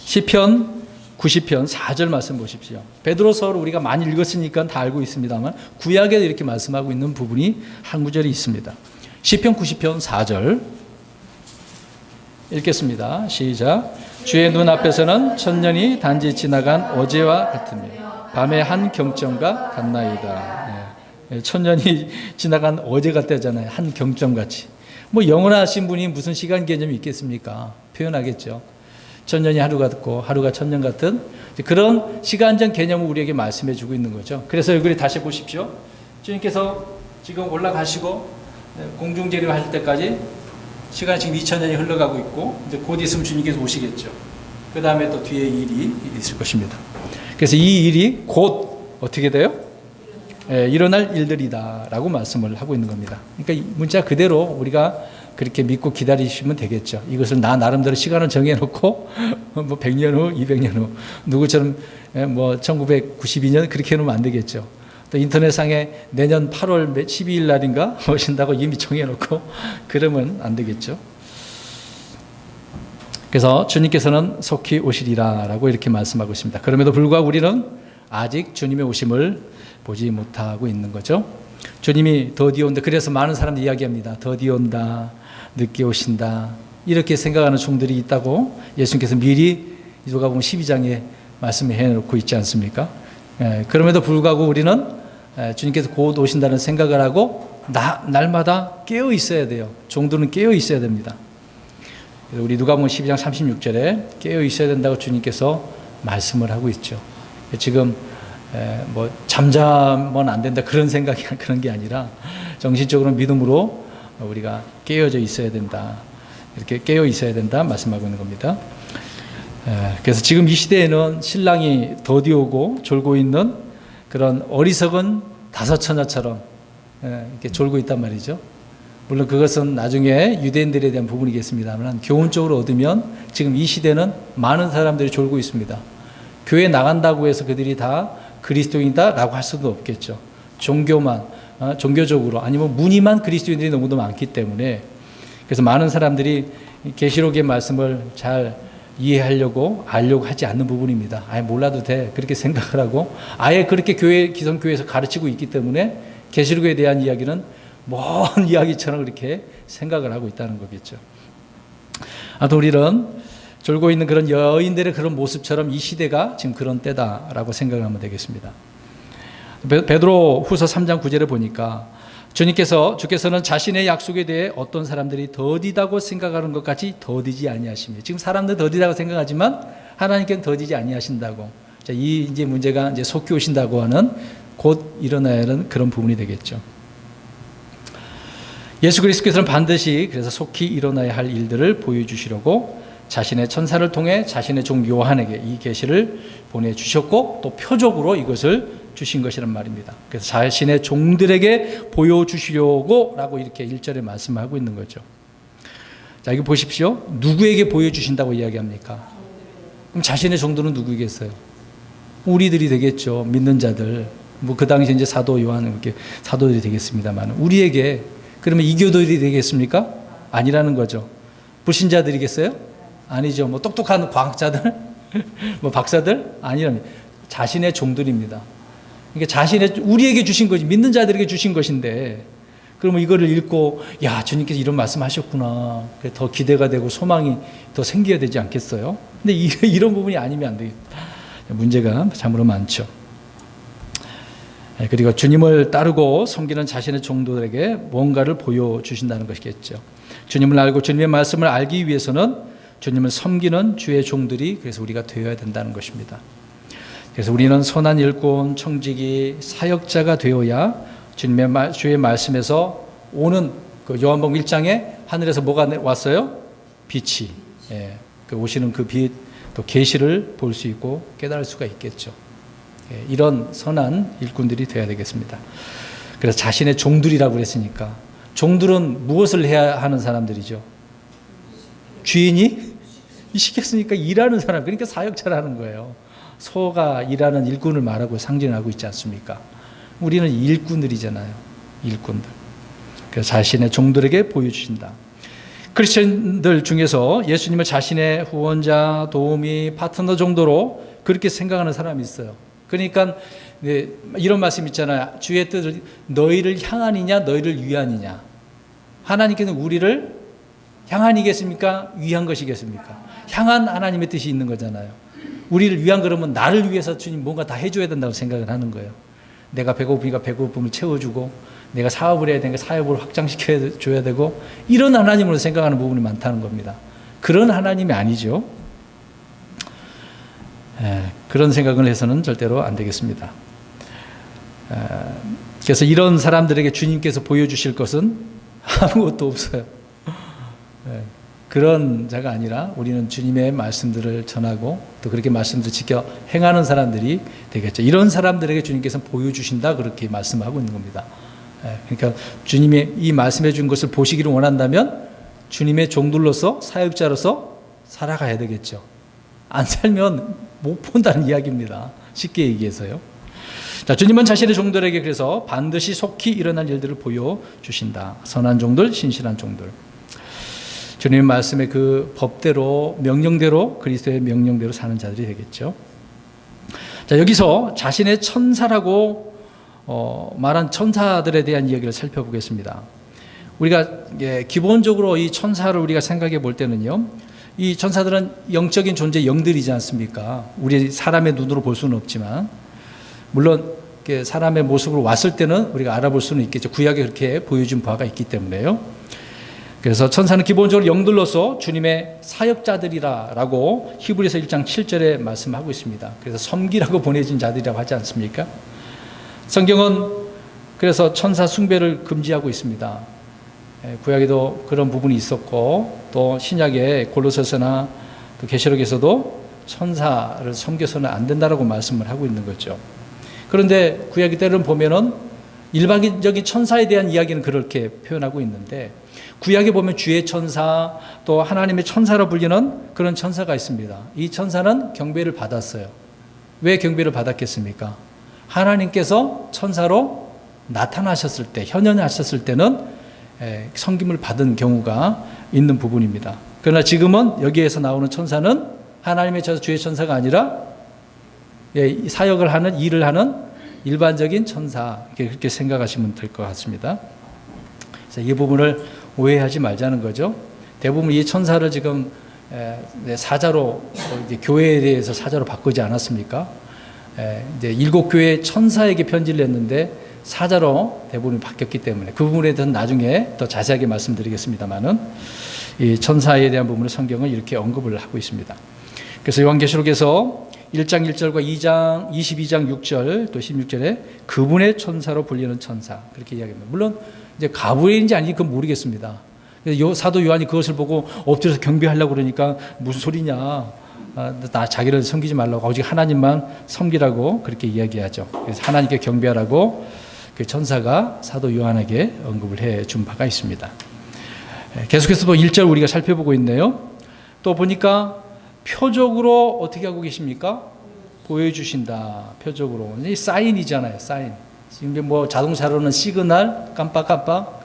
Speaker 1: 시편 90편 4절 말씀 보십시오. 베드로서를 우리가 많이 읽었으니까 다 알고 있습니다만 구약에 이렇게 말씀하고 있는 부분이 한 구절이 있습니다. 시편 90편 4절 읽겠습니다. 시작. 주의 눈앞에서는 천년이 단지 지나간 어제와 같으며 밤의 한 경점과 같나이다. 천년이 지나간 어제 같다잖아요. 한 경점같이. 뭐 영원하신 분이 무슨 시간 개념이 있겠습니까? 표현하겠죠. 천년이 하루 같고 하루가 천년 같은 그런 시간적 개념을 우리에게 말씀해 주고 있는 거죠. 그래서 여기 다시 보십시오. 주님께서 지금 올라가시고 공중재림 하실 때까지 시간이 지금 2000년이 흘러가고 있고 이제 곧 있으면 주님께서 오시겠죠. 그 다음에 또 뒤에 일이 있을 것입니다. 그래서 이 일이 곧 어떻게 돼요? 일어날 일들이다 라고 말씀을 하고 있는 겁니다. 그러니까 이 문자 그대로 우리가 그렇게 믿고 기다리시면 되겠죠. 이것을 나 나름대로 시간을 정해놓고 뭐 100년 후, 200년 후 누구처럼 뭐 1992년 그렇게 해놓으면 안 되겠죠. 또 인터넷상에 내년 8월 12일 날인가 오신다고 이미 정해놓고 그러면 안 되겠죠. 그래서 주님께서는 속히 오시리라 라고 이렇게 말씀하고 있습니다. 그럼에도 불구하고 우리는 아직 주님의 오심을 보지 못하고 있는 거죠. 주님이 더디 온다. 그래서 많은 사람들이 이야기합니다. 더디 온다. 늦게 오신다. 이렇게 생각하는 종들이 있다고 예수님께서 미리 누가복음 12장에 말씀해 놓고 있지 않습니까? 그럼에도 불구하고 우리는 주님께서 곧 오신다는 생각을 하고 날마다 깨어 있어야 돼요. 종들은 깨어 있어야 됩니다. 우리 누가복음 12장 36절에 깨어 있어야 된다고 주님께서 말씀을 하고 있죠. 지금 뭐 잠자면 안 된다 그런 생각이 그런 게 아니라 정신적으로 믿음으로 우리가 깨어져 있어야 된다. 이렇게 깨어 있어야 된다 말씀하고 있는 겁니다. 그래서 지금 이 시대에는 신랑이 더디 오고 졸고 있는 그런 어리석은 다섯 처녀처럼 이렇게 졸고 있단 말이죠. 물론 그것은 나중에 유대인들에 대한 부분이겠습니다만 교훈적으로 얻으면 지금 이 시대는 많은 사람들이 졸고 있습니다. 교회 나간다고 해서 그들이 다 그리스도인이다라고 할 수도 없겠죠. 종교적으로 아니면 무늬만 그리스도인들이 너무도 많기 때문에 그래서 많은 사람들이 계시록의 말씀을 잘 이해하려고 알려고 하지 않는 부분입니다. 아예 몰라도 돼 그렇게 생각을 하고 아예 그렇게 기성교회에서 가르치고 있기 때문에 계시록에 대한 이야기는 먼 이야기처럼 그렇게 생각을 하고 있다는 거겠죠. 아무튼 우리는 졸고 있는 그런 여인들의 그런 모습처럼 이 시대가 지금 그런 때다라고 생각을 하면 되겠습니다. 베드로 후서 3장 9절에 보니까 주께서는 자신의 약속에 대해 어떤 사람들이 더디다고 생각하는 것 같이 더디지 아니하십니다. 지금 사람들 더디다고 생각하지만 하나님께는 더디지 아니하신다고. 자, 이 이제 문제가 이제 속히 오신다고 하는 곧 일어나야 하는 그런 부분이 되겠죠. 예수 그리스도께서는 반드시 그래서 속히 일어나야 할 일들을 보여주시려고 자신의 천사를 통해 자신의 종 요한에게 이 계시를 보내주셨고 또 표적으로 이것을 주신 것이란 말입니다. 그래서 자신의 종들에게 보여주시려고 라고 이렇게 1절에 말씀하고 있는 거죠. 자, 이거 보십시오. 누구에게 보여주신다고 이야기합니까? 그럼 자신의 종들은 누구겠어요? 우리들이 되겠죠. 믿는 자들. 뭐 그 당시 이제 사도 요한 이렇게 사도들이 되겠습니다만 우리에게 그러면 이교도들이 되겠습니까? 아니라는 거죠. 불신자들이겠어요? 아니죠. 뭐 똑똑한 과학자들, 뭐 박사들 아니랍니다. 자신의 종들입니다. 그러니까 우리에게 주신 것이 믿는 자들에게 주신 것인데 그러면 이거를 읽고 야 주님께서 이런 말씀하셨구나. 더 기대가 되고 소망이 더 생겨야 되지 않겠어요? 근데 이런 부분이 아니면 안 되겠다. 문제가 참으로 많죠. 그리고 주님을 따르고 섬기는 자신의 종들에게 뭔가를 보여주신다는 것이겠죠. 주님을 알고 주님의 말씀을 알기 위해서는 주님을 섬기는 주의 종들이 그래서 우리가 되어야 된다는 것입니다. 그래서 우리는 선한 일꾼, 청지기, 사역자가 되어야 주의 말씀에서 오는 그 요한복음 1장에 하늘에서 뭐가 왔어요? 빛이. 그 오시는 그 빛, 또 계시를 볼 수 있고 깨달을 수가 있겠죠. 이런 선한 일꾼들이 되어야 되겠습니다. 그래서 자신의 종들이라고 그랬으니까 종들은 무엇을 해야 하는 사람들이죠? 주인이 시켰으니까 일하는 사람, 그러니까 사역자를 하는 거예요. 소가 일하는 일꾼을 말하고 상징하고 있지 않습니까? 우리는 일꾼들이잖아요. 일꾼들. 그래서 자신의 종들에게 보여주신다. 크리스천들 중에서 예수님을 자신의 후원자, 도우미, 파트너 정도로 그렇게 생각하는 사람이 있어요. 그러니까 이런 말씀 있잖아요. 주의 뜻을 너희를 향하니냐 너희를 위하니냐. 하나님께서는 우리를 향한이겠습니까? 위한 것이겠습니까? 향한 하나님의 뜻이 있는 거잖아요. 우리를 위한 그러면 나를 위해서 주님 뭔가 다 해줘야 된다고 생각을 하는 거예요. 내가 배고프니까 배고픔을 채워주고 내가 사업을 해야 되니까 사업을 확장시켜줘야 되고 이런 하나님으로 생각하는 부분이 많다는 겁니다. 그런 하나님이 아니죠. 그런 생각을 해서는 절대로 안 되겠습니다. 그래서 이런 사람들에게 주님께서 보여주실 것은 아무것도 없어요. 그런 자가 아니라 우리는 주님의 말씀들을 전하고 또 그렇게 말씀들을 지켜 행하는 사람들이 되겠죠. 이런 사람들에게 주님께서 보여주신다 그렇게 말씀하고 있는 겁니다. 그러니까 주님이 이 말씀해 준 것을 보시기를 원한다면 주님의 종들로서 사역자로서 살아가야 되겠죠. 안 살면 못 본다는 이야기입니다. 쉽게 얘기해서요. 자, 주님은 자신의 종들에게 그래서 반드시 속히 일어날 일들을 보여주신다. 선한 종들, 신실한 종들. 주님의 말씀의 그 법대로, 명령대로, 그리스도의 명령대로 사는 자들이 되겠죠. 자, 여기서 자신의 천사라고 말한 천사들에 대한 이야기를 살펴보겠습니다. 우리가 기본적으로 이 천사를 우리가 생각해 볼 때는요, 이 천사들은 영적인 존재, 영들이지 않습니까? 우리 사람의 눈으로 볼 수는 없지만, 물론 사람의 모습으로 왔을 때는 우리가 알아볼 수는 있겠죠. 구약에 그렇게 보여준 바가 있기 때문에요. 그래서 천사는 기본적으로 영들로서 주님의 사역자들이라고 히브리서 1장 7절에 말씀하고 있습니다. 그래서 섬기라고 보내진 자들이라고 하지 않습니까? 성경은 그래서 천사 숭배를 금지하고 있습니다. 구약에도 그런 부분이 있었고, 또 신약의 골로새서나 또 계시록에서도 천사를 섬겨서는 안 된다라고 말씀을 하고 있는 거죠. 그런데 구약의 때를 보면은 일반적인 천사에 대한 이야기는 그렇게 표현하고 있는데, 구약에 보면 주의 천사, 또 하나님의 천사로 불리는 그런 천사가 있습니다. 이 천사는 경배를 받았어요. 왜 경배를 받았겠습니까? 하나님께서 천사로 나타나셨을 때, 현현하셨을 때는 섬김을 받은 경우가 있는 부분입니다. 그러나 지금은 여기에서 나오는 천사는 하나님의 주의 천사가 아니라 사역을 하는, 일을 하는 일반적인 천사, 그렇게 생각하시면 될 것 같습니다. 그래서 이 부분을 오해하지 말자는 거죠. 대부분 이 천사를 지금 사자로, 교회에 대해서 사자로 바꾸지 않았습니까? 이제 7교회 천사에게 편지를 냈는데 사자로 대부분이 바뀌었기 때문에 그 부분에 대해서는 나중에 더 자세하게 말씀드리겠습니다만은, 이 천사에 대한 부분을 성경은 이렇게 언급을 하고 있습니다. 그래서 요한계시록에서 1장 1절과 2장 22장 6절 또 16절에 그분의 천사로 불리는 천사, 그렇게 이야기합니다. 물론 이제 가브리엘인지 아닌지 그건 모르겠습니다. 그래서 사도 요한이 그것을 보고 엎드려서 경배하려고 그러니까 무슨 소리냐, 나 자기를 섬기지 말라고, 오직 하나님만 섬기라고 그렇게 이야기하죠. 그래서 하나님께 경배하라고 그 천사가 사도 요한에게 언급을 해 준 바가 있습니다. 계속해서 또 1절 우리가 살펴보고 있네요. 또 보니까 표적으로 어떻게 하고 계십니까? 보여주신다. 표적으로. 이 사인이잖아요. 사인. 지금 뭐 자동차로는 시그널, 깜빡깜빡,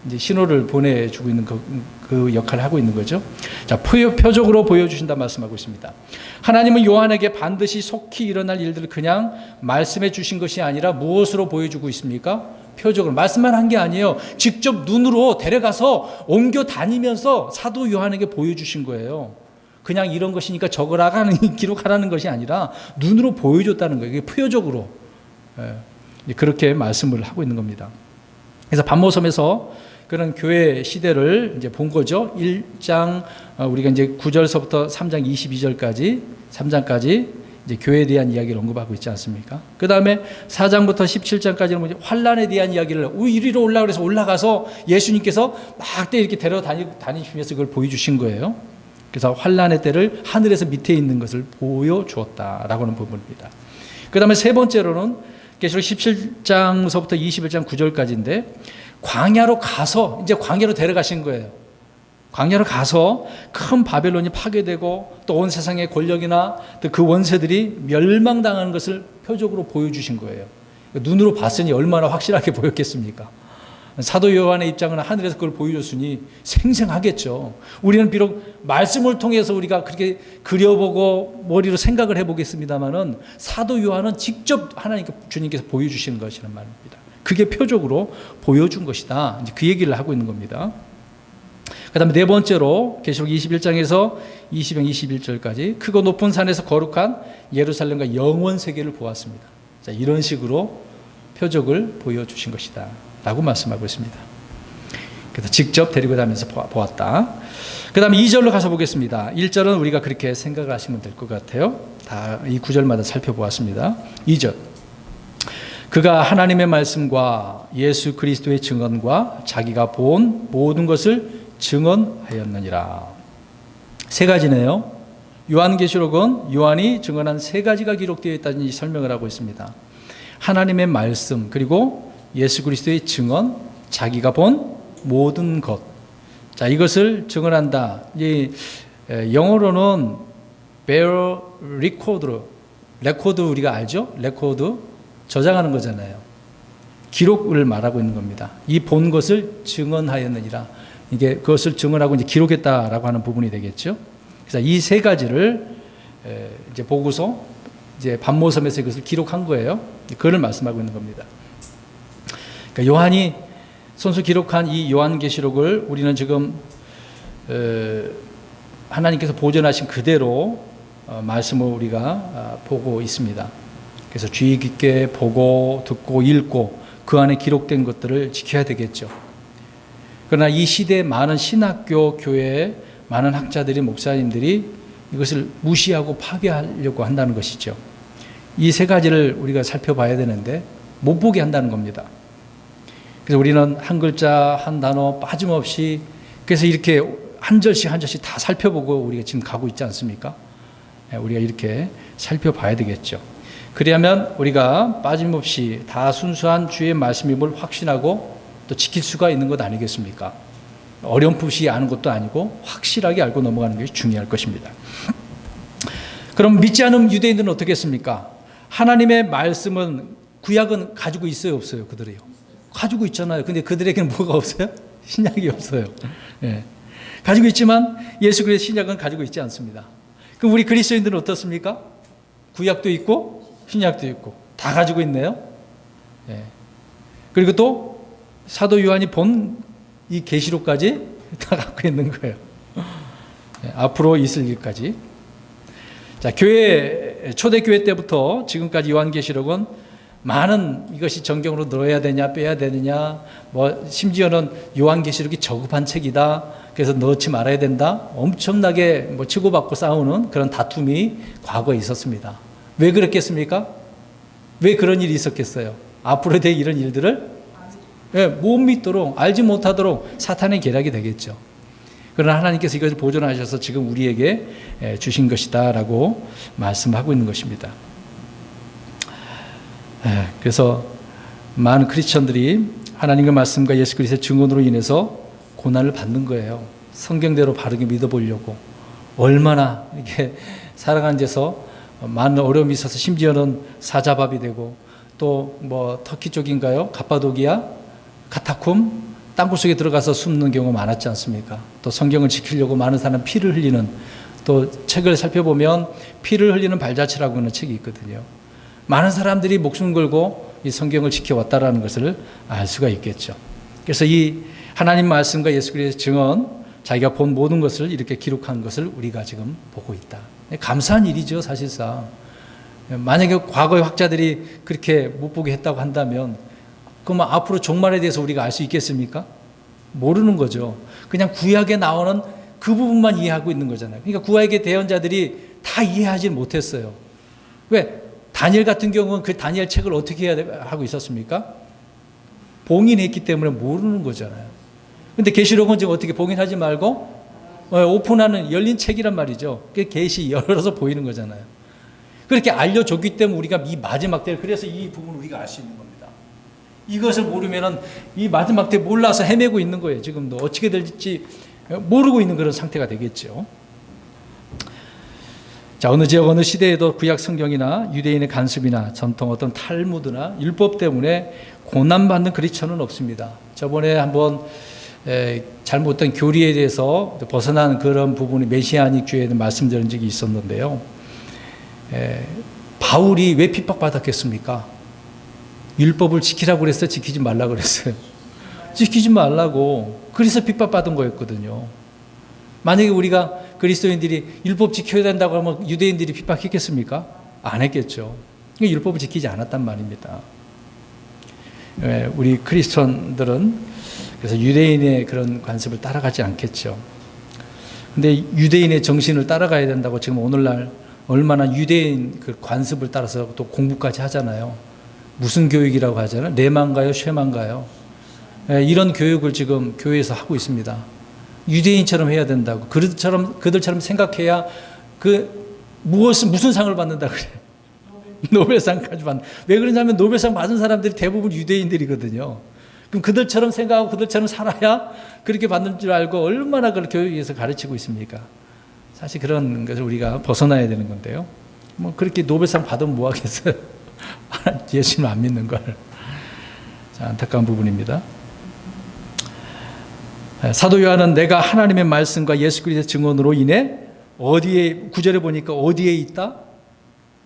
Speaker 1: 이제 신호를 보내주고 있는 그 역할을 하고 있는 거죠. 자, 표적으로 보여주신다 말씀하고 있습니다. 하나님은 요한에게 반드시 속히 일어날 일들을 그냥 말씀해 주신 것이 아니라 무엇으로 보여주고 있습니까? 표적으로. 말씀만 한 게 아니에요. 직접 눈으로 데려가서 옮겨 다니면서 사도 요한에게 보여주신 거예요. 그냥 이런 것이니까 적으라는, 기록하라는 것이 아니라 눈으로 보여줬다는 거예요. 이게 표적으로. 그렇게 말씀을 하고 있는 겁니다. 그래서 반모섬에서 그런 교회 시대를 이제 본 거죠. 1장, 우리가 이제 9절서부터 3장 22절까지, 3장까지 이제 교회에 대한 이야기를 언급하고 있지 않습니까? 그 다음에 4장부터 17장까지는 환란에 대한 이야기를 이리로 올라가 그래서 올라가서 예수님께서 막 이렇게 다니시면서 그걸 보여주신 거예요. 그래서 환란의 때를 하늘에서 밑에 있는 것을 보여주었다라고 하는 부분입니다. 그 다음에 세 번째로는 계시록 17장서부터 21장 9절까지인데, 광야로 가서, 이제 광야로 데려가신 거예요. 광야로 가서 큰 바벨론이 파괴되고 또 온 세상의 권력이나 또 그 원세들이 멸망당하는 것을 표적으로 보여주신 거예요. 눈으로 봤으니 얼마나 확실하게 보였겠습니까? 사도 요한의 입장은 하늘에서 그걸 보여줬으니 생생하겠죠. 우리는 비록 말씀을 통해서 우리가 그렇게 그려보고 머리로 생각을 해보겠습니다만은 사도 요한은 직접 하나님께 주님께서 보여주시는 것이란 말입니다. 그게 표적으로 보여준 것이다. 이제 그 얘기를 하고 있는 겁니다. 그 다음에 네 번째로 계시록 21장에서 20장 21절까지 크고 높은 산에서 거룩한 예루살렘과 영원 세계를 보았습니다. 자, 이런 식으로 표적을 보여주신 것이다 라고 말씀하고 있습니다. 그래서 직접 데리고 다니면서 보았다. 그 다음에 2절로 가서 보겠습니다. 1절은 우리가 그렇게 생각을 하시면 될 것 같아요. 다 이 9절마다 살펴보았습니다. 2절, 그가 하나님의 말씀과 예수 그리스도의 증언과 자기가 본 모든 것을 증언하였느니라. 세 가지네요. 요한계시록은 요한이 증언한 세 가지가 기록되어 있다는 설명을 하고 있습니다. 하나님의 말씀, 그리고 예수 그리스도의 증언, 자기가 본 모든 것. 자, 이것을 증언한다. 이 영어로는 bear record, 레코드 우리가 알죠? 레코드 저장하는 거잖아요. 기록을 말하고 있는 겁니다. 이 본 것을 증언하였느니라. 이게 그것을 증언하고 이제 기록했다라고 하는 부분이 되겠죠. 그래서 이 세 가지를 이제 보고서 이제 반모섬에서 이것을 기록한 거예요. 그걸 말씀하고 있는 겁니다. 그러니까 요한이 손수 기록한 이 요한계시록을 우리는 지금 하나님께서 보존하신 그대로 말씀을 우리가 보고 있습니다. 그래서 주의 깊게 보고 듣고 읽고 그 안에 기록된 것들을 지켜야 되겠죠. 그러나 이 시대에 많은 신학교, 교회, 많은 학자들이, 목사님들이 이것을 무시하고 파괴하려고 한다는 것이죠. 이 세 가지를 우리가 살펴봐야 되는데 못 보게 한다는 겁니다. 그래서 우리는 한 글자, 한 단어 빠짐없이 그래서 이렇게 한 절씩 한 절씩 다 살펴보고 우리가 지금 가고 있지 않습니까? 우리가 이렇게 살펴봐야 되겠죠. 그래야만 우리가 빠짐없이 다 순수한 주의 말씀임을 확신하고 또 지킬 수가 있는 것 아니겠습니까? 어렴풋이 아는 것도 아니고 확실하게 알고 넘어가는 것이 중요할 것입니다. 그럼 믿지 않은 유대인들은 어떻게 했습니까? 하나님의 말씀은 구약은 가지고 있어요, 없어요? 그들이요. 가지고 있잖아요. 근데 그들에게는 뭐가 없어요? 신약이 없어요. 예. 가지고 있지만 예수 그리스도의 신약은 가지고 있지 않습니다. 그럼 우리 그리스도인들은 어떻습니까? 구약도 있고 신약도 있고 다 가지고 있네요. 예. 그리고 또 사도 요한이 본 이 계시록까지 다 갖고 있는 거예요. 예. 앞으로 있을 일까지. 자, 교회 초대교회 때부터 지금까지 요한계시록은 많은 이것이 정경으로 넣어야 되냐 빼야 되느냐 뭐 심지어는 요한계시록이 저급한 책이다 그래서 넣지 말아야 된다 엄청나게 뭐 치고받고 싸우는 그런 다툼이 과거에 있었습니다. 왜 그랬겠습니까? 왜 그런 일이 있었겠어요? 앞으로 될 이런 일들을 못 믿도록 알지 못하도록 사탄의 계략이 되겠죠. 그러나 하나님께서 이것을 보존하셔서 지금 우리에게 주신 것이다 라고 말씀하고 있는 것입니다. 그래서 많은 크리스천들이 하나님의 말씀과 예수 그리스도의 증언으로 인해서 고난을 받는 거예요. 성경대로 바르게 믿어보려고 얼마나 이렇게 살아가는 데서 많은 어려움이 있어서 심지어는 사자밥이 되고 또 뭐 터키 쪽인가요? 갑바도기아, 카타쿰 땅굴 속에 들어가서 숨는 경우가 많았지 않습니까? 또 성경을 지키려고 많은 사람 피를 흘리는 또 책을 살펴보면 피를 흘리는 발자취라고 하는 책이 있거든요. 많은 사람들이 목숨 걸고 이 성경을 지켜왔다라는 것을 알 수가 있겠죠. 그래서 이 하나님 말씀과 예수 그리스도의 증언, 자기가 본 모든 것을 이렇게 기록한 것을 우리가 지금 보고 있다. 감사한 일이죠, 사실상. 만약에 과거의 학자들이 그렇게 못 보게 했다고 한다면 그럼 앞으로 종말에 대해서 우리가 알 수 있겠습니까? 모르는 거죠. 그냥 구약에 나오는 그 부분만 이해하고 있는 거잖아요. 그러니까 구약의 대언자들이 다 이해하지 못했어요. 왜? 다니엘 같은 경우는 그 다니엘 책을 어떻게 해야 하고 있었습니까? 봉인했기 때문에 모르는 거잖아요. 근데 계시록은 지금 어떻게 봉인하지 말고 오픈하는 열린 책이란 말이죠. 그 계시 열어서 보이는 거잖아요. 그렇게 알려줬기 때문에 우리가 이 마지막 때를 그래서 이 부분을 우리가 알 수 있는 겁니다. 이것을 모르면은 이 마지막 때 몰라서 헤매고 있는 거예요. 지금도 어떻게 될지 모르고 있는 그런 상태가 되겠죠. 자, 어느 지역 어느 시대에도 구약 성경이나 유대인의 간습이나 전통 어떤 탈무드나 율법 때문에 고난받는 크리스천은 없습니다. 저번에 한번 잘못된 교리에 대해서 벗어난 그런 부분이 메시아닉주의에 말씀드린 적이 있었는데요. 바울이 왜 핍박받았겠습니까? 율법을 지키라고 그랬어요? 지키지 말라고 그랬어요? 지키지 말라고. 그래서 핍박받은 거였거든요. 만약에 우리가 그리스도인들이 율법 지켜야 된다고 하면 유대인들이 핍박했겠습니까? 안 했겠죠. 그러니까 율법을 지키지 않았단 말입니다. 우리 크리스천들은 그래서 유대인의 그런 관습을 따라가지 않겠죠. 근데 유대인의 정신을 따라가야 된다고 지금 오늘날 얼마나 유대인 그 관습을 따라서 또 공부까지 하잖아요. 무슨 교육이라고 하잖아요. 레만가요, 쉐만가요. 이런 교육을 지금 교회에서 하고 있습니다. 유대인처럼 해야 된다고. 그들처럼 생각해야 무슨 상을 받는다 그래. 노벨상까지 받는. 왜 그러냐면 노벨상 받은 사람들이 대부분 유대인들이거든요. 그럼 그들처럼 생각하고 그들처럼 살아야 그렇게 받는 줄 알고 얼마나 그걸 교육에서 가르치고 있습니까? 사실 그런 것을 우리가 벗어나야 되는 건데요. 뭐 그렇게 노벨상 받으면 뭐 하겠어요? 예수님 안 믿는 걸. 자, 안타까운 부분입니다. 사도 요한은 내가 하나님의 말씀과 예수 그리스도의 증언으로 인해 어디에, 9절에 보니까 어디에 있다?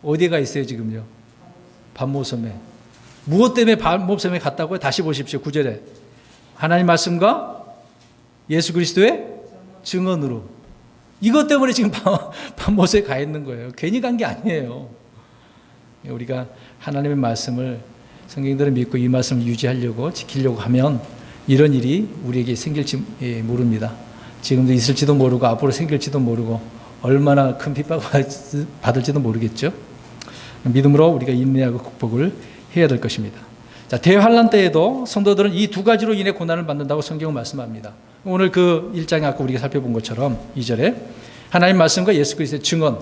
Speaker 1: 어디에 가 있어요 지금요? 반모섬에. 무엇 때문에 반모섬에 갔다고요? 다시 보십시오. 9절에 하나님 말씀과 예수 그리스도의 증언으로. 이것 때문에 지금 반모섬에 가 있는 거예요. 괜히 간 게 아니에요. 우리가 하나님의 말씀을, 성경들을 믿고 이 말씀을 유지하려고 지키려고 하면 이런 일이 우리에게 생길지 모릅니다. 지금도 있을지도 모르고 앞으로 생길지도 모르고 얼마나 큰 핍박을 받을지도 모르겠죠. 믿음으로 우리가 인내하고 극복을 해야 될 것입니다. 자, 대환란 때에도 성도들은 이 두 가지로 인해 고난을 받는다고 성경은 말씀합니다. 오늘 그 1장에 아까 우리가 살펴본 것처럼 2절에 하나님 말씀과 예수 그리스도의 증언.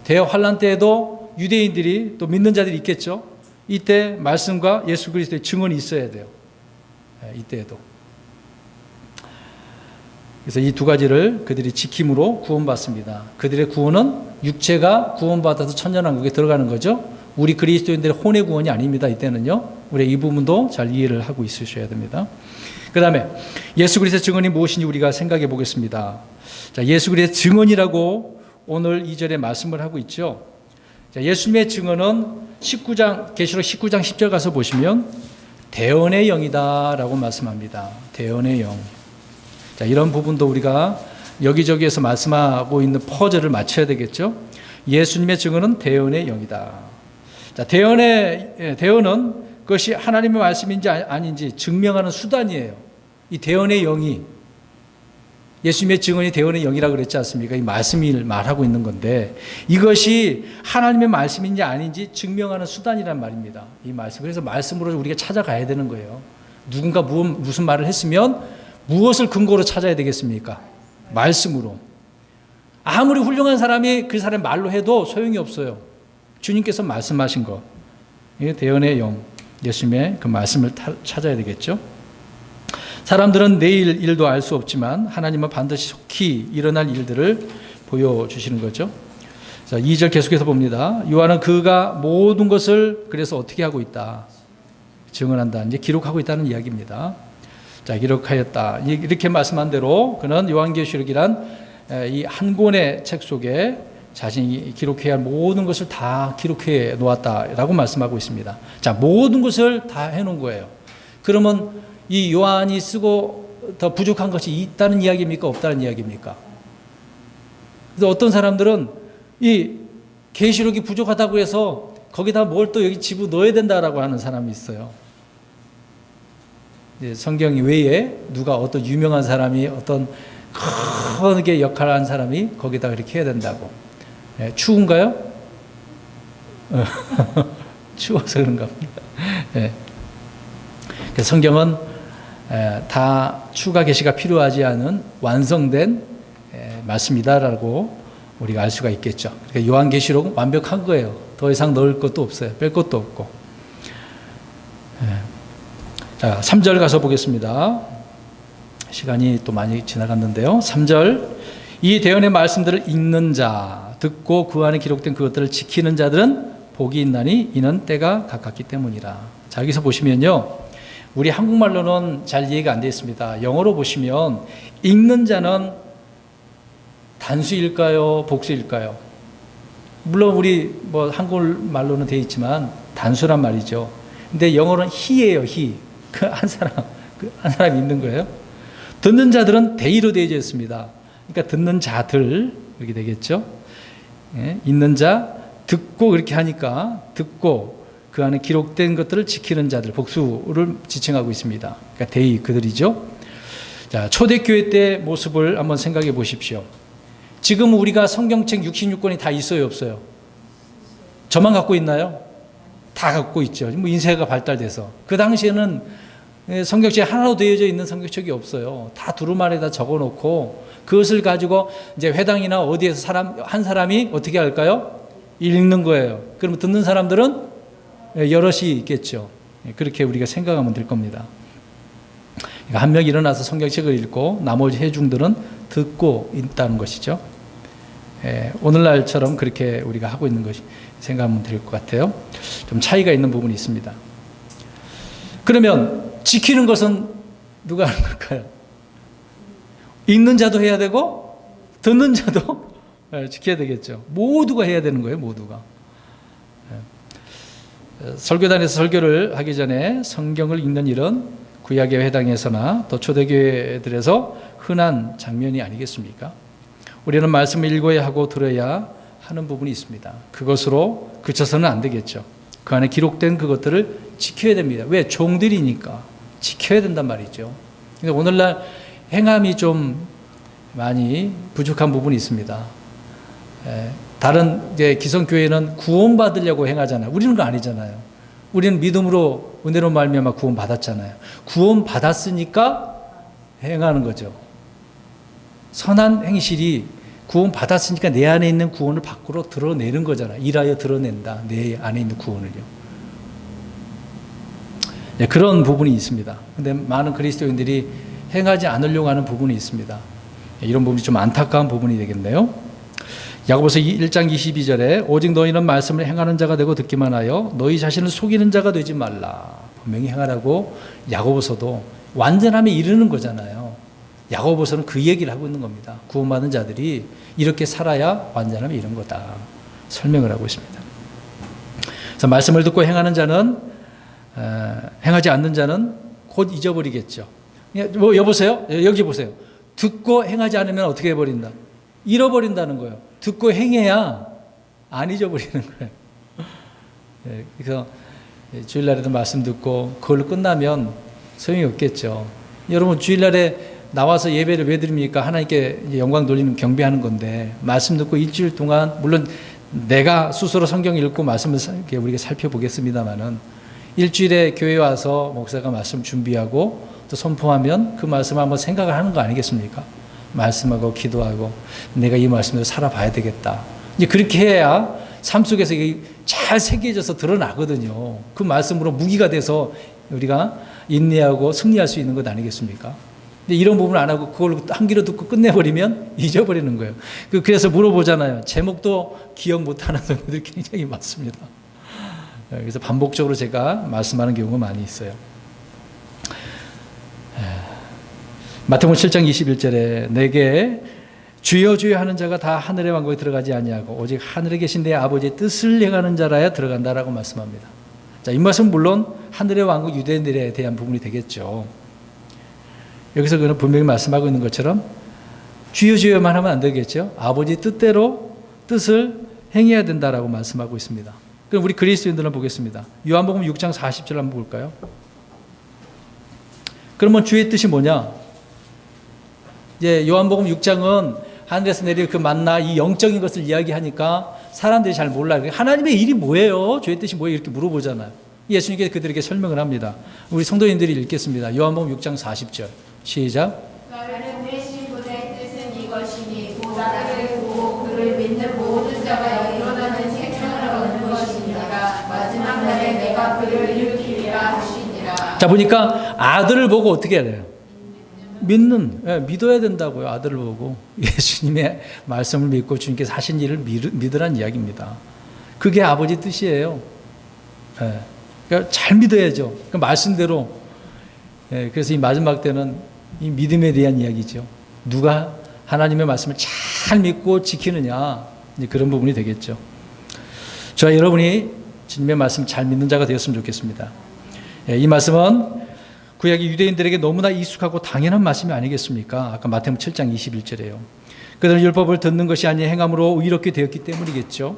Speaker 1: 대환란 때에도 유대인들이 또 믿는 자들이 있겠죠. 이때 말씀과 예수 그리스도의 증언이 있어야 돼요. 이때에도. 그래서 이 두 가지를 그들이 지킴으로 구원받습니다. 그들의 구원은 육체가 구원받아서 천년왕국에 들어가는 거죠. 우리 그리스도인들의 혼의 구원이 아닙니다. 이때는요. 우리 이 부분도 잘 이해를 하고 있으셔야 됩니다. 그 다음에 예수 그리스도의 증언이 무엇인지 우리가 생각해 보겠습니다. 자, 예수 그리스도의 증언이라고 오늘 2절에 말씀을 하고 있죠. 자, 예수님의 증언은 19장, 계시록 19장 10절 가서 보시면 대언의 영이다라고 말씀합니다. 대언의 영. 자, 이런 부분도 우리가 여기저기에서 말씀하고 있는 퍼즐을 맞춰야 되겠죠. 예수님의 증언은 대언의 영이다. 자, 대언은 그것이 하나님의 말씀인지 아닌지 증명하는 수단이에요. 이 대언의 영이, 예수님의 증언이 대언의 영이라고 그랬지 않습니까? 이 말씀이 말하고 있는 건데 이것이 하나님의 말씀인지 아닌지 증명하는 수단이란 말입니다. 이 말씀. 그래서 말씀으로 우리가 찾아가야 되는 거예요. 누군가 무슨 말을 했으면 무엇을 근거로 찾아야 되겠습니까? 말씀으로. 아무리 훌륭한 사람이 그 사람의 말로 해도 소용이 없어요. 주님께서 말씀하신 것. 이게 대언의 영, 예수님의 그 말씀을 찾아야 되겠죠. 사람들은 내일 일도 알 수 없지만 하나님은 반드시 속히 일어날 일들을 보여주시는 거죠. 자, 2절 계속해서 봅니다. 요한은 그가 모든 것을 그래서 어떻게 하고 있다? 증언한다. 이제 기록하고 있다는 이야기입니다. 자, 기록하였다. 이렇게 말씀한 대로 그는 요한계시록이란 이 한 권의 책 속에 자신이 기록해야 할 모든 것을 다 기록해 놓았다라고 말씀하고 있습니다. 자, 모든 것을 다 해놓은 거예요. 그러면 이 요한이 쓰고 더 부족한 것이 있다는 이야기입니까? 없다는 이야기입니까? 그래서 어떤 사람들은 이 계시록이 부족하다고 해서 거기다 뭘 또 여기 집어넣어야 된다라고 하는 사람이 있어요. 성경 외에 누가 어떤 유명한 사람이 어떤 크게 역할을 한 사람이 거기다 그렇게 해야 된다고. 추운가요? 추워서 그런가 봅니다. 그래서 성경은 다 추가 계시가 필요하지 않은 완성된 말씀이다라고 우리가 알 수가 있겠죠. 그러니까 요한계시록은 완벽한 거예요. 더 이상 넣을 것도 없어요. 뺄 것도 없고. 자, 3절 가서 보겠습니다. 시간이 또 많이 지나갔는데요. 3절, 이 대언의 말씀들을 읽는 자, 듣고 그 안에 기록된 그것들을 지키는 자들은 복이 있나니 이는 때가 가깝기 때문이라. 자, 여기서 보시면요, 우리 한국말로는 잘 이해가 안 되어 있습니다. 영어로 보시면 읽는 자는 단수일까요? 복수일까요? 물론 우리 한국말로는 되어 있지만 단수란 말이죠. 근데 영어로는 he예요, he. 한 사람 있는 거예요. 듣는 자들은 대의로 되어져 있습니다. 그러니까 듣는 자들 이렇게 되겠죠. 있는 자, 듣고 그렇게 하니까 듣고 그 안에 기록된 것들을 지키는 자들, 복수를 지칭하고 있습니다. 그러니까 대의 그들이죠. 자, 초대교회 때 모습을 한번 생각해 보십시오. 지금 우리가 성경책 66권이 다 있어요, 없어요? 저만 갖고 있나요? 다 갖고 있죠. 인쇄가 발달돼서. 그 당시에는 성경책이 하나도 되어져 있는 성경책이 없어요. 다 두루마리에다 적어놓고 그것을 가지고 이제 회당이나 어디에서 한 사람이 어떻게 할까요? 읽는 거예요. 그러면 듣는 사람들은 여럿이 있겠죠. 그렇게 우리가 생각하면 될 겁니다. 그러니까 한 명이 일어나서 성경책을 읽고 나머지 회중들은 듣고 있다는 것이죠. 오늘날처럼 그렇게 우리가 하고 있는 것이 생각하면 될 것 같아요. 좀 차이가 있는 부분이 있습니다. 그러면 지키는 것은 누가 하는 걸까요? 읽는 자도 해야 되고 듣는 자도 지켜야 되겠죠. 모두가 해야 되는 거예요. 모두가. 설교단에서 설교를 하기 전에 성경을 읽는 일은 구약의 회당에서나 또 초대교회들에서 흔한 장면이 아니겠습니까? 우리는 말씀을 읽어야 하고 들어야 하는 부분이 있습니다. 그것으로 그쳐서는 안 되겠죠. 그 안에 기록된 그것들을 지켜야 됩니다. 왜? 종들이니까 지켜야 된단 말이죠. 근데 오늘날 행함이 좀 많이 부족한 부분이 있습니다. 다른 기성교회는 구원받으려고 행하잖아요. 우리는 그거 아니잖아요. 우리는 믿음으로 은혜로 말미암아 구원받았잖아요. 구원받았으니까 행하는 거죠. 선한 행실이 구원받았으니까 내 안에 있는 구원을 밖으로 드러내는 거잖아요. 일하여 드러낸다. 내 안에 있는 구원을요. 그런 부분이 있습니다. 그런데 많은 그리스도인들이 행하지 않으려고 하는 부분이 있습니다. 이런 부분이 좀 안타까운 부분이 되겠네요. 야고보서 1장 22절에 오직 너희는 말씀을 행하는 자가 되고 듣기만 하여 너희 자신을 속이는 자가 되지 말라. 분명히 행하라고 야고보서도 완전함에 이르는 거잖아요. 야고보서는 그 얘기를 하고 있는 겁니다. 구원받은 자들이 이렇게 살아야 완전함에 이른 거다. 설명을 하고 있습니다. 그래서 말씀을 듣고 행하는 자는 행하지 않는 자는 곧 잊어버리겠죠. 뭐 여보세요? 여기 보세요. 듣고 행하지 않으면 어떻게 해버린다? 잃어버린다는 거예요. 듣고 행해야 안 잊어버리는 거예요. 그래서 주일날에도 말씀 듣고 그걸로 끝나면 소용이 없겠죠. 여러분 주일날에 나와서 예배를 왜 드립니까? 하나님께 영광 돌리는 경배하는 건데 말씀 듣고 일주일 동안 물론 내가 스스로 성경 읽고 말씀을 우리가 살펴보겠습니다만은 일주일에 교회 와서 목사가 말씀 준비하고 또 선포하면 그 말씀을 한번 생각을 하는 거 아니겠습니까? 말씀하고 기도하고 내가 이 말씀대로 살아봐야 되겠다. 이제 그렇게 해야 삶 속에서 이게 잘 새겨져서 드러나거든요. 그 말씀으로 무기가 돼서 우리가 인내하고 승리할 수 있는 것 아니겠습니까? 근데 이런 부분을 안 하고 그걸 한 귀로 듣고 끝내버리면 잊어버리는 거예요. 그래서 물어보잖아요. 제목도 기억 못하는 분들이 굉장히 많습니다. 그래서 반복적으로 제가 말씀하는 경우가 많이 있어요. 마태복음 7장 21절에 내게 주여 주여 하는 자가 다 하늘의 왕국에 들어가지 아니하고 오직 하늘에 계신 내 아버지의 뜻을 행하는 자라야 들어간다라고 말씀합니다. 자, 이 말씀은 물론 하늘의 왕국 유대인들에 대한 부분이 되겠죠. 여기서 그는 분명히 말씀하고 있는 것처럼 주여 주여만 하면 안 되겠죠. 아버지 뜻대로 뜻을 행해야 된다라고 말씀하고 있습니다. 그럼 우리 그리스도인들은 보겠습니다. 요한복음 6장 40절 한번 볼까요? 그러면 주의 뜻이 뭐냐? 이제 요한복음 6장은 하늘에서 내릴 그 만나 이 영적인 것을 이야기하니까 사람들이 잘 몰라요. 하나님의 일이 뭐예요? 주의 뜻이 뭐예요? 이렇게 물어보잖아요. 예수님께서 그들에게 설명을 합니다. 우리 성도님들이 읽겠습니다. 요한복음 6장 40절 시작.
Speaker 2: 나를 보내신 분의 뜻은 이것이니 나를 보고 그를 믿는 모든 자가 일어나는 생명을 얻는 것이니라. 마지막 날에 내가 그를 일으키리라 하시니라.
Speaker 1: 자, 보니까 아들을 보고 어떻게 해야 돼요? 믿어야 된다고요. 아들을 보고 예수님의 말씀을 믿고 주님께서 하신 일을 믿으란 이야기입니다. 그게 아버지 뜻이에요. 그러니까 잘 믿어야죠. 그 말씀대로. 그래서 이 마지막 때는 이 믿음에 대한 이야기죠. 누가 하나님의 말씀을 잘 믿고 지키느냐, 이제 그런 부분이 되겠죠. 저와 여러분이 주님의 말씀 잘 믿는 자가 되었으면 좋겠습니다. 이 말씀은 구약의 유대인들에게 너무나 익숙하고 당연한 말씀이 아니겠습니까? 아까 마태복음 7장 21절이에요. 그들은 율법을 듣는 것이 아닌 행함으로 의롭게 되었기 때문이겠죠.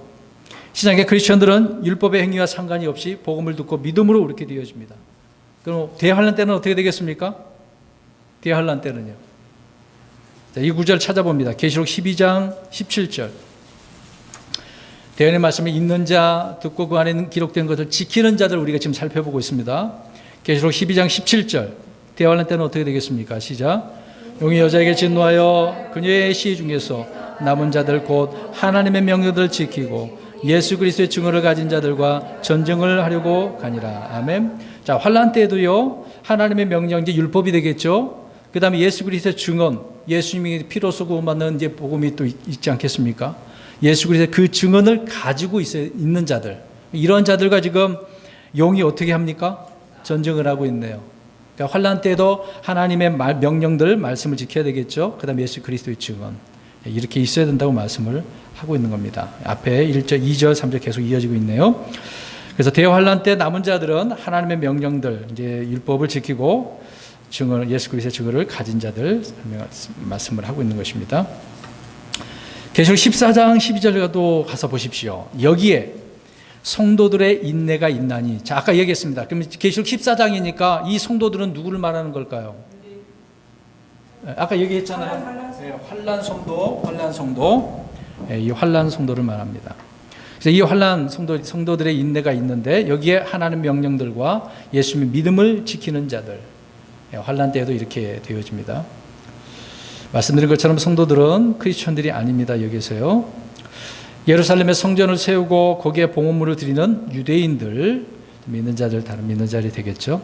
Speaker 1: 신약의 크리스천들은 율법의 행위와 상관이 없이 복음을 듣고 믿음으로 의롭게 되어집니다. 그럼 대환란 때는 어떻게 되겠습니까? 대환란 때는요. 자, 이 구절 찾아봅니다. 계시록 12장 17절. 대언의 말씀을 읽는 자, 듣고 그 안에 기록된 것을 지키는 자들 우리가 지금 살펴보고 있습니다. 계시록 12장 17절. 대환란 때는 어떻게 되겠습니까? 시작. 용이 여자에게 진노하여 그녀의 시 중에서 남은 자들 곧 하나님의 명령들을 지키고 예수 그리스도의 증언을 가진 자들과 전쟁을 하려고 가니라. 아멘. 자, 환란 때도요. 하나님의 명령, 이제 율법이 되겠죠. 그 다음에 예수 그리스도의 증언, 예수님이 피로써 구원받는 이제 복음이 또 있지 않겠습니까? 예수 그리스도의 그 증언을 가지고 있는 자들, 이런 자들과 지금 용이 어떻게 합니까? 전쟁을 하고 있네요. 그러니까 환난 때도 하나님의 명령들, 말씀을 지켜야 되겠죠. 그 다음에 예수 그리스도의 증언, 이렇게 있어야 된다고 말씀을 하고 있는 겁니다. 앞에 1절, 2절, 3절 계속 이어지고 있네요. 그래서 대환란 때 남은 자들은 하나님의 명령들, 이제 율법을 지키고 증언, 예수 그리스도의 증언을 가진 자들 말씀을 하고 있는 것입니다. 계시록 14장 12절에도 가서 보십시오. 여기에 성도들의 인내가 있나니. 자, 아까 얘기했습니다. 그럼 계시록 14장이니까 이 성도들은 누구를 말하는 걸까요? 아까 얘기했잖아요. 네, 환난 성도, 네, 이 환난 성도를 말합니다. 그래서 이 환난 성도들의 인내가 있는데 여기에 하나님 명령들과 예수님의 믿음을 지키는 자들, 네, 환난 때에도 이렇게 되어집니다. 말씀드린 것처럼 성도들은 크리스천들이 아닙니다. 여기서요. 예루살렘에 성전을 세우고 거기에 봉헌물을 드리는 유대인들, 믿는 자들, 다른 믿는 자들이 되겠죠.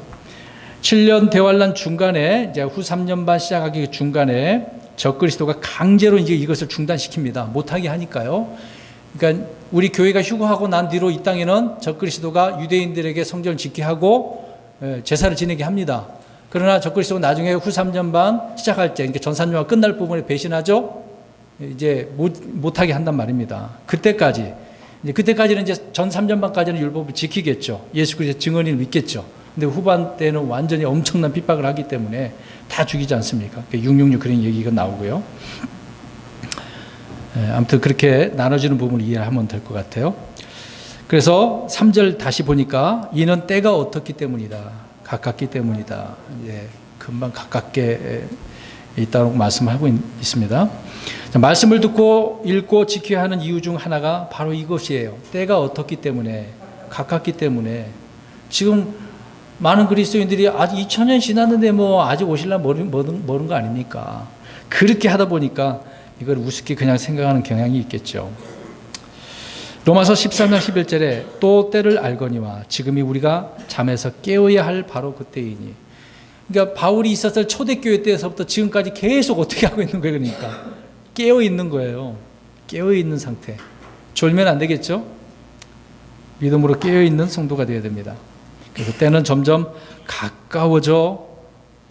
Speaker 1: 7년 대환란 중간에, 이제 후 3년 반 시작하기 중간에 적그리스도가 강제로 이제 이것을 중단시킵니다. 못하게 하니까요. 그러니까 우리 교회가 휴거하고 난 뒤로 이 땅에는 적그리스도가 유대인들에게 성전을 짓게 하고 제사를 지내게 합니다. 그러나 적그리스도가 나중에 후 3년 반 시작할 때, 그러니까 전산유가 끝날 부분에 배신하죠. 이제 못하게 한단 말입니다. 그때까지는 이제 전 3년 반까지는 율법을 지키겠죠. 예수 그리스도의 증언을 믿겠죠. 근데 후반 때는 완전히 엄청난 핍박을 하기 때문에 다 죽이지 않습니까? 666 그런 얘기가 나오고요. 아무튼 그렇게 나눠지는 부분을 이해하면 될 것 같아요. 그래서 3절 다시 보니까 이는 때가 어떻기 때문이다. 가깝기 때문이다. 예, 금방 가깝게 있다고 말씀하고 있습니다. 자, 말씀을 듣고 읽고 지켜야 하는 이유 중 하나가 바로 이것이에요. 때가 어떻기 때문에, 가깝기 때문에. 지금 많은 그리스도인들이 아직 2000년 지났는데 뭐 아직 오실라 모르는 거 아닙니까? 그렇게 하다 보니까 이걸 우습게 그냥 생각하는 경향이 있겠죠. 로마서 13장 11절에 또 때를 알거니와 지금이 우리가 잠에서 깨어야 할 바로 그때이니. 그러니까 바울이 있었을 초대교회 때에서부터 지금까지 계속 어떻게 하고 있는 거예요? 그러니까 깨어 있는 거예요. 깨어 있는 상태. 졸면 안 되겠죠? 믿음으로 깨어 있는 성도가 되어야 됩니다. 그래서 때는 점점 가까워져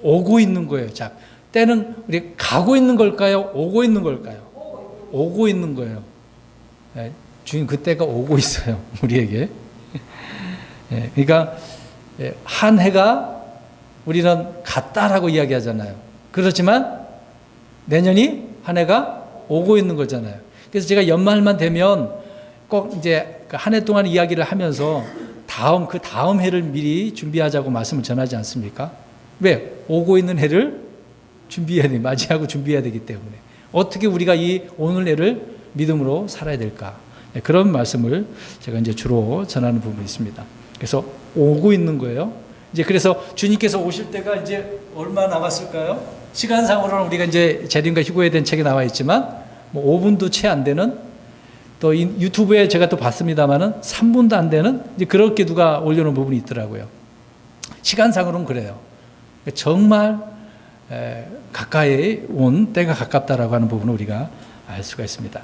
Speaker 1: 오고 있는 거예요. 자, 때는 우리 가고 있는 걸까요? 오고 있는 걸까요? 오고 있는 거예요. 네, 주님 그때가 오고 있어요. 우리에게. 네, 그러니까 한 해가 우리는 같다라고 이야기하잖아요. 그렇지만 내년이 한 해가 오고 있는 거잖아요. 그래서 제가 연말만 되면 꼭 이제 한 해 동안 이야기를 하면서 그 다음 해를 미리 준비하자고 말씀을 전하지 않습니까? 왜? 오고 있는 해를 준비해야 돼. 맞이하고 준비해야 되기 때문에. 어떻게 우리가 이 오늘 해를 믿음으로 살아야 될까? 네, 그런 말씀을 제가 이제 주로 전하는 부분이 있습니다. 그래서 오고 있는 거예요. 이제 그래서 주님께서 오실 때가 이제 얼마 남았을까요? 시간상으로는 우리가 이제 재림과 휴거에 대한 책이 나와 있지만 뭐 5분도 채 안 되는, 또 유튜브에 제가 또 봤습니다만은 3분도 안 되는, 이제 그렇게 누가 올려놓은 부분이 있더라고요. 시간상으로는 그래요. 정말 가까이 온 때가 가깝다라고 하는 부분을 우리가 알 수가 있습니다.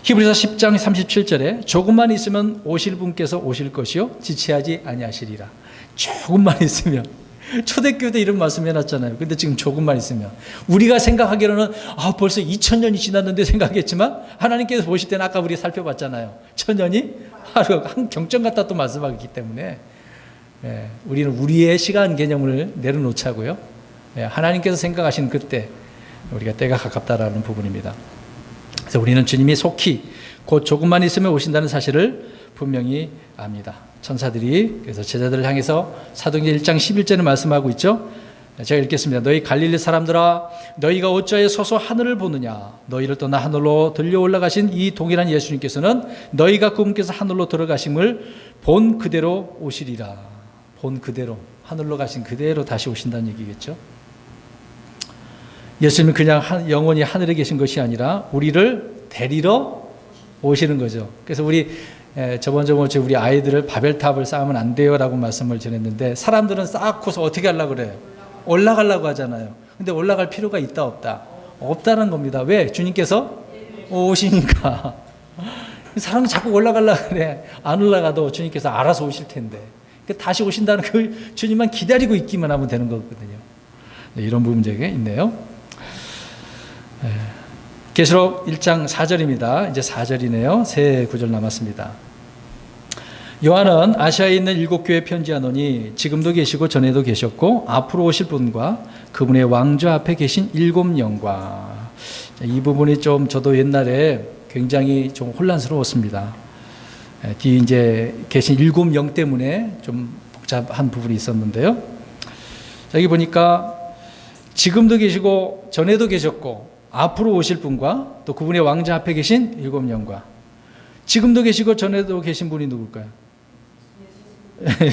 Speaker 1: 히브리서 10장 37절에 조금만 있으면 오실 분께서 오실 것이요 지체하지 아니하시리라. 조금만 있으면. 초대교회 때 이런 말씀 해놨잖아요. 근데 지금 조금만 있으면. 우리가 생각하기로는 벌써 2000년이 지났는데 생각했지만 하나님께서 보실 때는 아까 우리가 살펴봤잖아요. 1000년이 하루가 한 경점 같다 또 말씀하기 때문에 우리는 우리의 시간 개념을 내려놓자고요. 하나님께서 생각하시는 그때 우리가 때가 가깝다라는 부분입니다. 그래서 우리는 주님이 속히 곧 조금만 있으면 오신다는 사실을 분명히 압니다. 천사들이 그래서 제자들을 향해서 사도행전 1장 11절을 말씀하고 있죠. 제가 읽겠습니다. 너희 갈릴리 사람들아, 너희가 어찌하여 서서 하늘을 보느냐? 너희를 떠나 하늘로 들려 올라가신 이 동일한 예수님께서는 너희가 그분께서 하늘로 들어가심을 본 그대로 오시리라. 본 그대로, 하늘로 가신 그대로 다시 오신다는 얘기겠죠. 예수님은 그냥 영원히 하늘에 계신 것이 아니라 우리를 데리러 오시는 거죠. 그래서 우리 저번 우리 아이들을 바벨탑을 쌓으면 안 돼요라고 말씀을 전했는데 사람들은 쌓고서 어떻게 하려고 그래요? 올라가려고 하잖아요. 근데 올라갈 필요가 있다 없다? 없다는 겁니다. 왜? 주님께서 오시니까. 사람은 자꾸 올라가려고 그래. 안 올라가도 주님께서 알아서 오실 텐데. 다시 오신다는 그 주님만 기다리고 있기만 하면 되는 거거든요. 이런 문제가 있네요. 계시록 1장 4절입니다. 이제 4절이네요. 세 구절 남았습니다. 요한은 아시아에 있는 7교회에 편지하노니 지금도 계시고 전에도 계셨고 앞으로 오실 분과 그분의 왕좌 앞에 계신 7영과. 이 부분이 좀 저도 옛날에 굉장히 좀 혼란스러웠습니다. 뒤에 이제 계신 7영 때문에 좀 복잡한 부분이 있었는데요. 여기 보니까 지금도 계시고 전에도 계셨고 앞으로 오실 분과 또 그분의 왕자 앞에 계신 7영과. 지금도 계시고 전에도 계신 분이 누굴까요?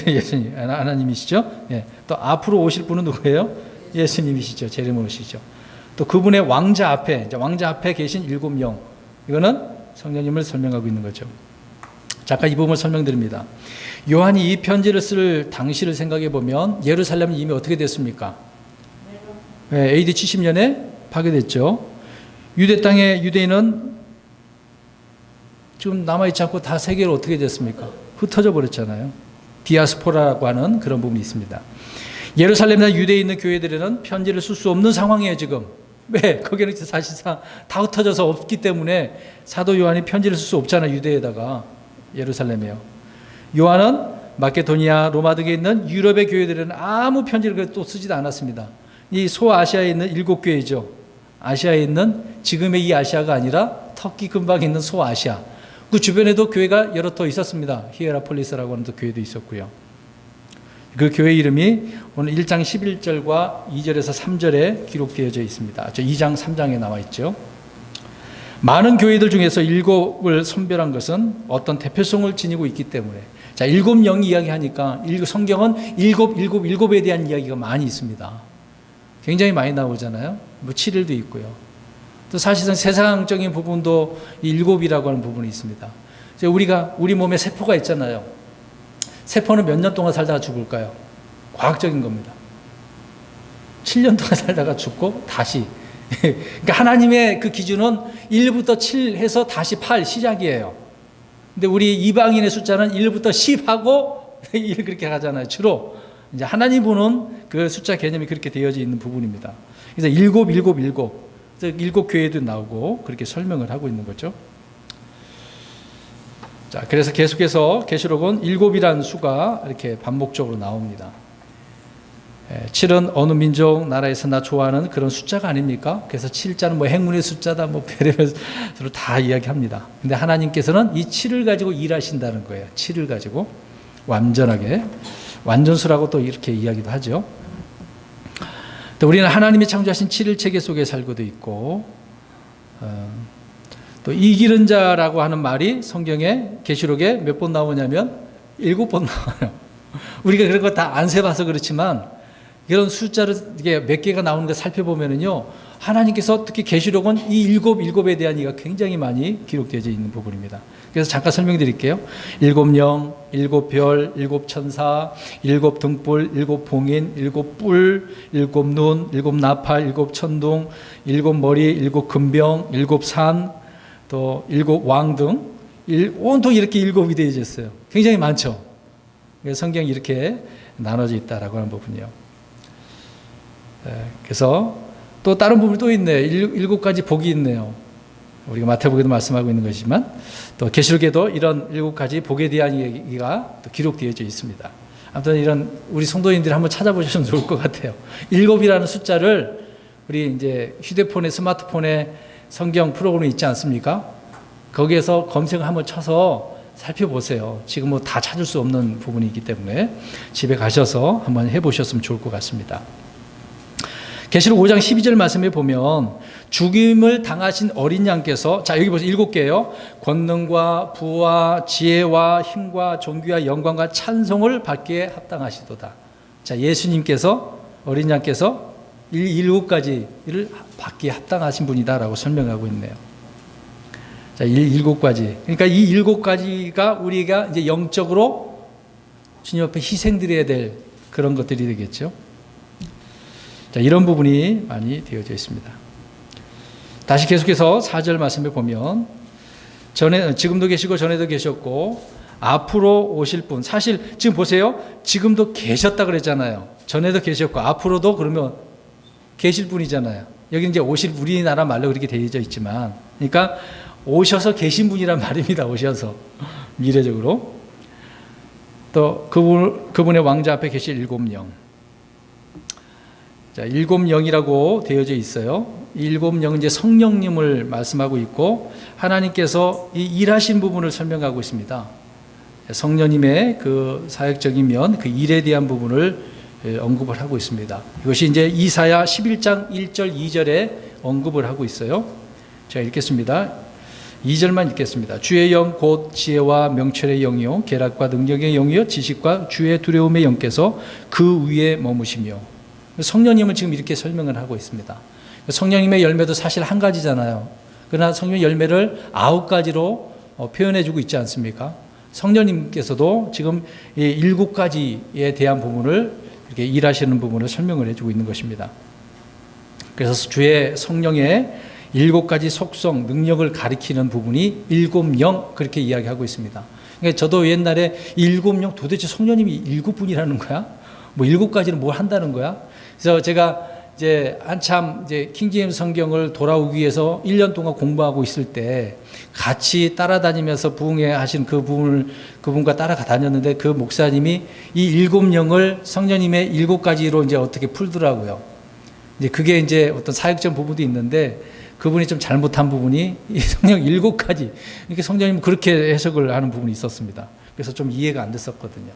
Speaker 1: 예수님, 하나님이시죠. 예. 또 앞으로 오실 분은 누구예요? 예수님이시죠. 재림오시죠. 또 그분의 왕자 앞에, 왕자 앞에 계신 7영. 이거는 성령님을 설명하고 있는 거죠. 잠깐 이 부분을 설명드립니다. 요한이 이 편지를 쓸 당시를 생각해 보면 예루살렘은 이미 어떻게 됐습니까? 네, AD 70년에 파괴됐죠. 유대 땅의 유대인은 지금 남아있지 않고 다 세계로 어떻게 됐습니까? 흩어져 버렸잖아요. 디아스포라라고 하는 그런 부분이 있습니다. 예루살렘이나 유대에 있는 교회들에는 편지를 쓸 수 없는 상황이에요, 지금. 왜? 거기는 사실상 다 흩어져서 없기 때문에 사도 요한이 편지를 쓸 수 없잖아요, 유대에다가. 예루살렘이에요. 요한은 마케도니아, 로마 등에 있는 유럽의 교회들은 아무 편지를 또 쓰지도 않았습니다. 이 소아시아에 있는 7교회죠. 아시아에 있는 지금의 이 아시아가 아니라 터키 근방에 있는 소아시아. 그 주변에도 교회가 여러 더 있었습니다. 히에라폴리스라고 하는 또 교회도 있었고요. 그 교회 이름이 오늘 1장 11절과 2절에서 3절에 기록되어져 있습니다. 2장 3장에 나와 있죠. 많은 교회들 중에서 7을 선별한 것은 어떤 대표성을 지니고 있기 때문에. 자, 7영 이야기하니까 성경은 7에 대한 이야기가 많이 있습니다. 굉장히 많이 나오잖아요. 뭐 7일도 있고요. 또 사실상 세상적인 부분도 7이라고 하는 부분이 있습니다. 우리 몸에 세포가 있잖아요. 세포는 몇 년 동안 살다가 죽을까요? 과학적인 겁니다. 7년 동안 살다가 죽고 다시. 그러니까 하나님의 그 기준은 1부터 7 해서 다시 8 시작이에요. 근데 우리 이방인의 숫자는 1부터 10하고 1 그렇게 가잖아요. 주로. 이제 하나님 보는 그 숫자 개념이 그렇게 되어져 있는 부분입니다. 그래서 7. 그래서 7교회도 나오고 그렇게 설명을 하고 있는 거죠. 자, 그래서 계속해서 계시록은 7이라는 수가 이렇게 반복적으로 나옵니다. 7은 어느 민족 나라에서나 좋아하는 그런 숫자가 아닙니까? 그래서 7자는 뭐 행운의 숫자다, 뭐 별의별 수로 다 이야기합니다. 근데 하나님께서는 이 7을 가지고 일하신다는 거예요. 7을 가지고 완전하게, 완전수라고 또 이렇게 이야기도 하죠. 또 우리는 하나님이 창조하신 7일 체계 속에 살고도 있고, 또 이기는 자라고 하는 말이 성경에 계시록에 몇 번 나오냐면 7번 나와요. 우리가 그런 거 다 안 세봐서 그렇지만 이런 숫자를 이게 몇 개가 나오는 거 살펴보면은요, 하나님께서 특히 계시록은 이 7에 대한 이가 굉장히 많이 기록되어 있는 부분입니다. 그래서 잠깐 설명드릴게요. 7영, 7별, 7천사, 7등불, 7봉인, 7뿔, 7눈, 7나팔, 7천둥, 7머리, 7금병, 7산, 또 7왕 등 온통 이렇게 7이 되어져 있어요. 굉장히 많죠. 성경이 이렇게 나눠져 있다라고 하는 부분이요. 그래서 또 다른 부분이 또 있네요. 7가지 복이 있네요. 우리가 마태복음에도 말씀하고 있는 것이지만 또 계시록에도 이런 7가지 복에 대한 얘기가 또 기록되어져 있습니다. 아무튼 이런 우리 성도님들이 한번 찾아보시면 좋을 것 같아요. 7이라는 숫자를 우리 이제 휴대폰에, 스마트폰에 성경 프로그램이 있지 않습니까? 거기에서 검색을 한번 쳐서 살펴보세요. 지금 뭐 다 찾을 수 없는 부분이 있기 때문에 집에 가셔서 한번 해보셨으면 좋을 것 같습니다. 계시록 5장 12절 말씀에 보면 죽임을 당하신 어린 양께서, 자 여기 보세요. 7개예요. 권능과 부와 지혜와 힘과 존귀와 영광과 찬송을 받기에 합당하시도다. 자, 예수님께서, 어린 양께서 7가지를 받기에 합당하신 분이다라고 설명하고 있네요. 자, 일곱 가지. 그러니까 이 일곱 가지가 우리가 이제 영적으로 주님 앞에 희생드려야 될 그런 것들이 되겠죠. 자, 이런 부분이 많이 되어져 있습니다. 다시 계속해서 4절 말씀을 보면 지금도 계시고 전에도 계셨고 앞으로 오실 분. 사실 지금 보세요. 지금도 계셨다 그랬잖아요. 전에도 계셨고 앞으로도 그러면 계실 분이잖아요. 여기 이제 오실 우리나라 말로 그렇게 되어져 있지만, 그러니까 오셔서 계신 분이란 말입니다. 오셔서 미래적으로 또 그분의 왕자 앞에 계실 일곱 영. 자, 일곱 영이라고 되어져 있어요. 이 일곱 영은 이제 성령님을 말씀하고 있고 하나님께서 이 일하신 부분을 설명하고 있습니다. 성령님의 그 사역적인 면, 그 일에 대한 부분을 언급을 하고 있습니다. 이것이 이제 이사야 11장 1절 2절에 언급을 하고 있어요. 제가 읽겠습니다. 2절만 읽겠습니다. 주의 영 곧 지혜와 명철의 영이요 계략과 능력의 영이요 지식과 주의 두려움의 영께서 그 위에 머무시며. 성령님을 지금 이렇게 설명을 하고 있습니다. 성령님의 열매도 사실 한 가지잖아요. 그러나 성령 열매를 9가지로 표현해 주고 있지 않습니까? 성령님께서도 지금 이 7가지에 대한 부분을 이렇게 일하시는 부분을 설명을 해주고 있는 것입니다. 그래서 주의 성령의 7가지 속성, 능력을 가리키는 부분이 7영 그렇게 이야기하고 있습니다. 그러니까 저도 옛날에 7영 도대체 성령님이 7분이라는 거야? 뭐 7가지는 뭘 한다는 거야? 그래서 제가 이제 한참 이제 킹제임스 성경을 돌아오기 위해서 1년 동안 공부하고 있을 때 같이 따라다니면서 부흥회 하신 그분과 따라가 다녔는데 그 목사님이 이 7영을 성령님의 7가지로 이제 어떻게 풀더라고요. 이제 그게 이제 어떤 사역적 부분도 있는데 그분이 좀 잘못한 부분이 이 성령 7가지. 이렇게 성령님 그렇게 해석을 하는 부분이 있었습니다. 그래서 좀 이해가 안 됐었거든요.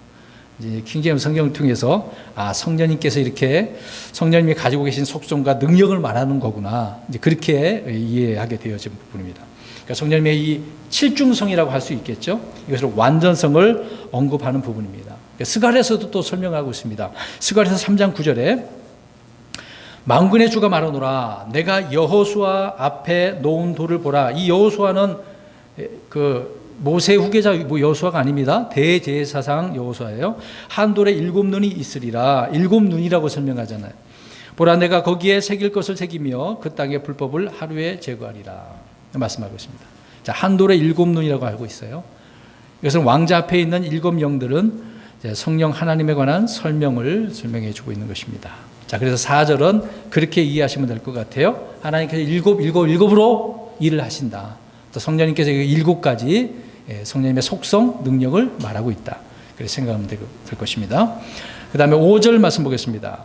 Speaker 1: 이제 킹제임스 성경을 통해서 성령님께서 이렇게 성령님이 가지고 계신 속성과 능력을 말하는 거구나. 이제 그렇게 이해하게 되어진 부분입니다. 그러니까 성령님의 이 7중성이라고 할 수 있겠죠. 이것을 완전성을 언급하는 부분입니다. 스갈에서도 또 설명하고 있습니다. 스갈에서 3장 9절에 만군의 주가 말하노라 내가 여호수아 앞에 놓은 돌을 보라. 이 여호수아는 그 모세 후계자 여호수아가 아닙니다. 대제사장 여호수아예요. 한 돌에 7눈이 있으리라. 7눈이라고 설명하잖아요. 보라 내가 거기에 새길 것을 새기며 그 땅의 불법을 하루에 제거하리라 말씀하고 있습니다. 자, 한 돌에 7눈이라고 알고 있어요. 이것은 왕자 앞에 있는 7영들은 성령 하나님에 관한 설명해 주고 있는 것입니다. 자, 그래서 4절은 그렇게 이해하시면 될 것 같아요. 하나님께서 7으로 일을 하신다. 또 성령님께서 7가지 성령님의 속성, 능력을 말하고 있다. 그렇게 생각하면 될 것입니다. 그 다음에 5절 말씀 보겠습니다.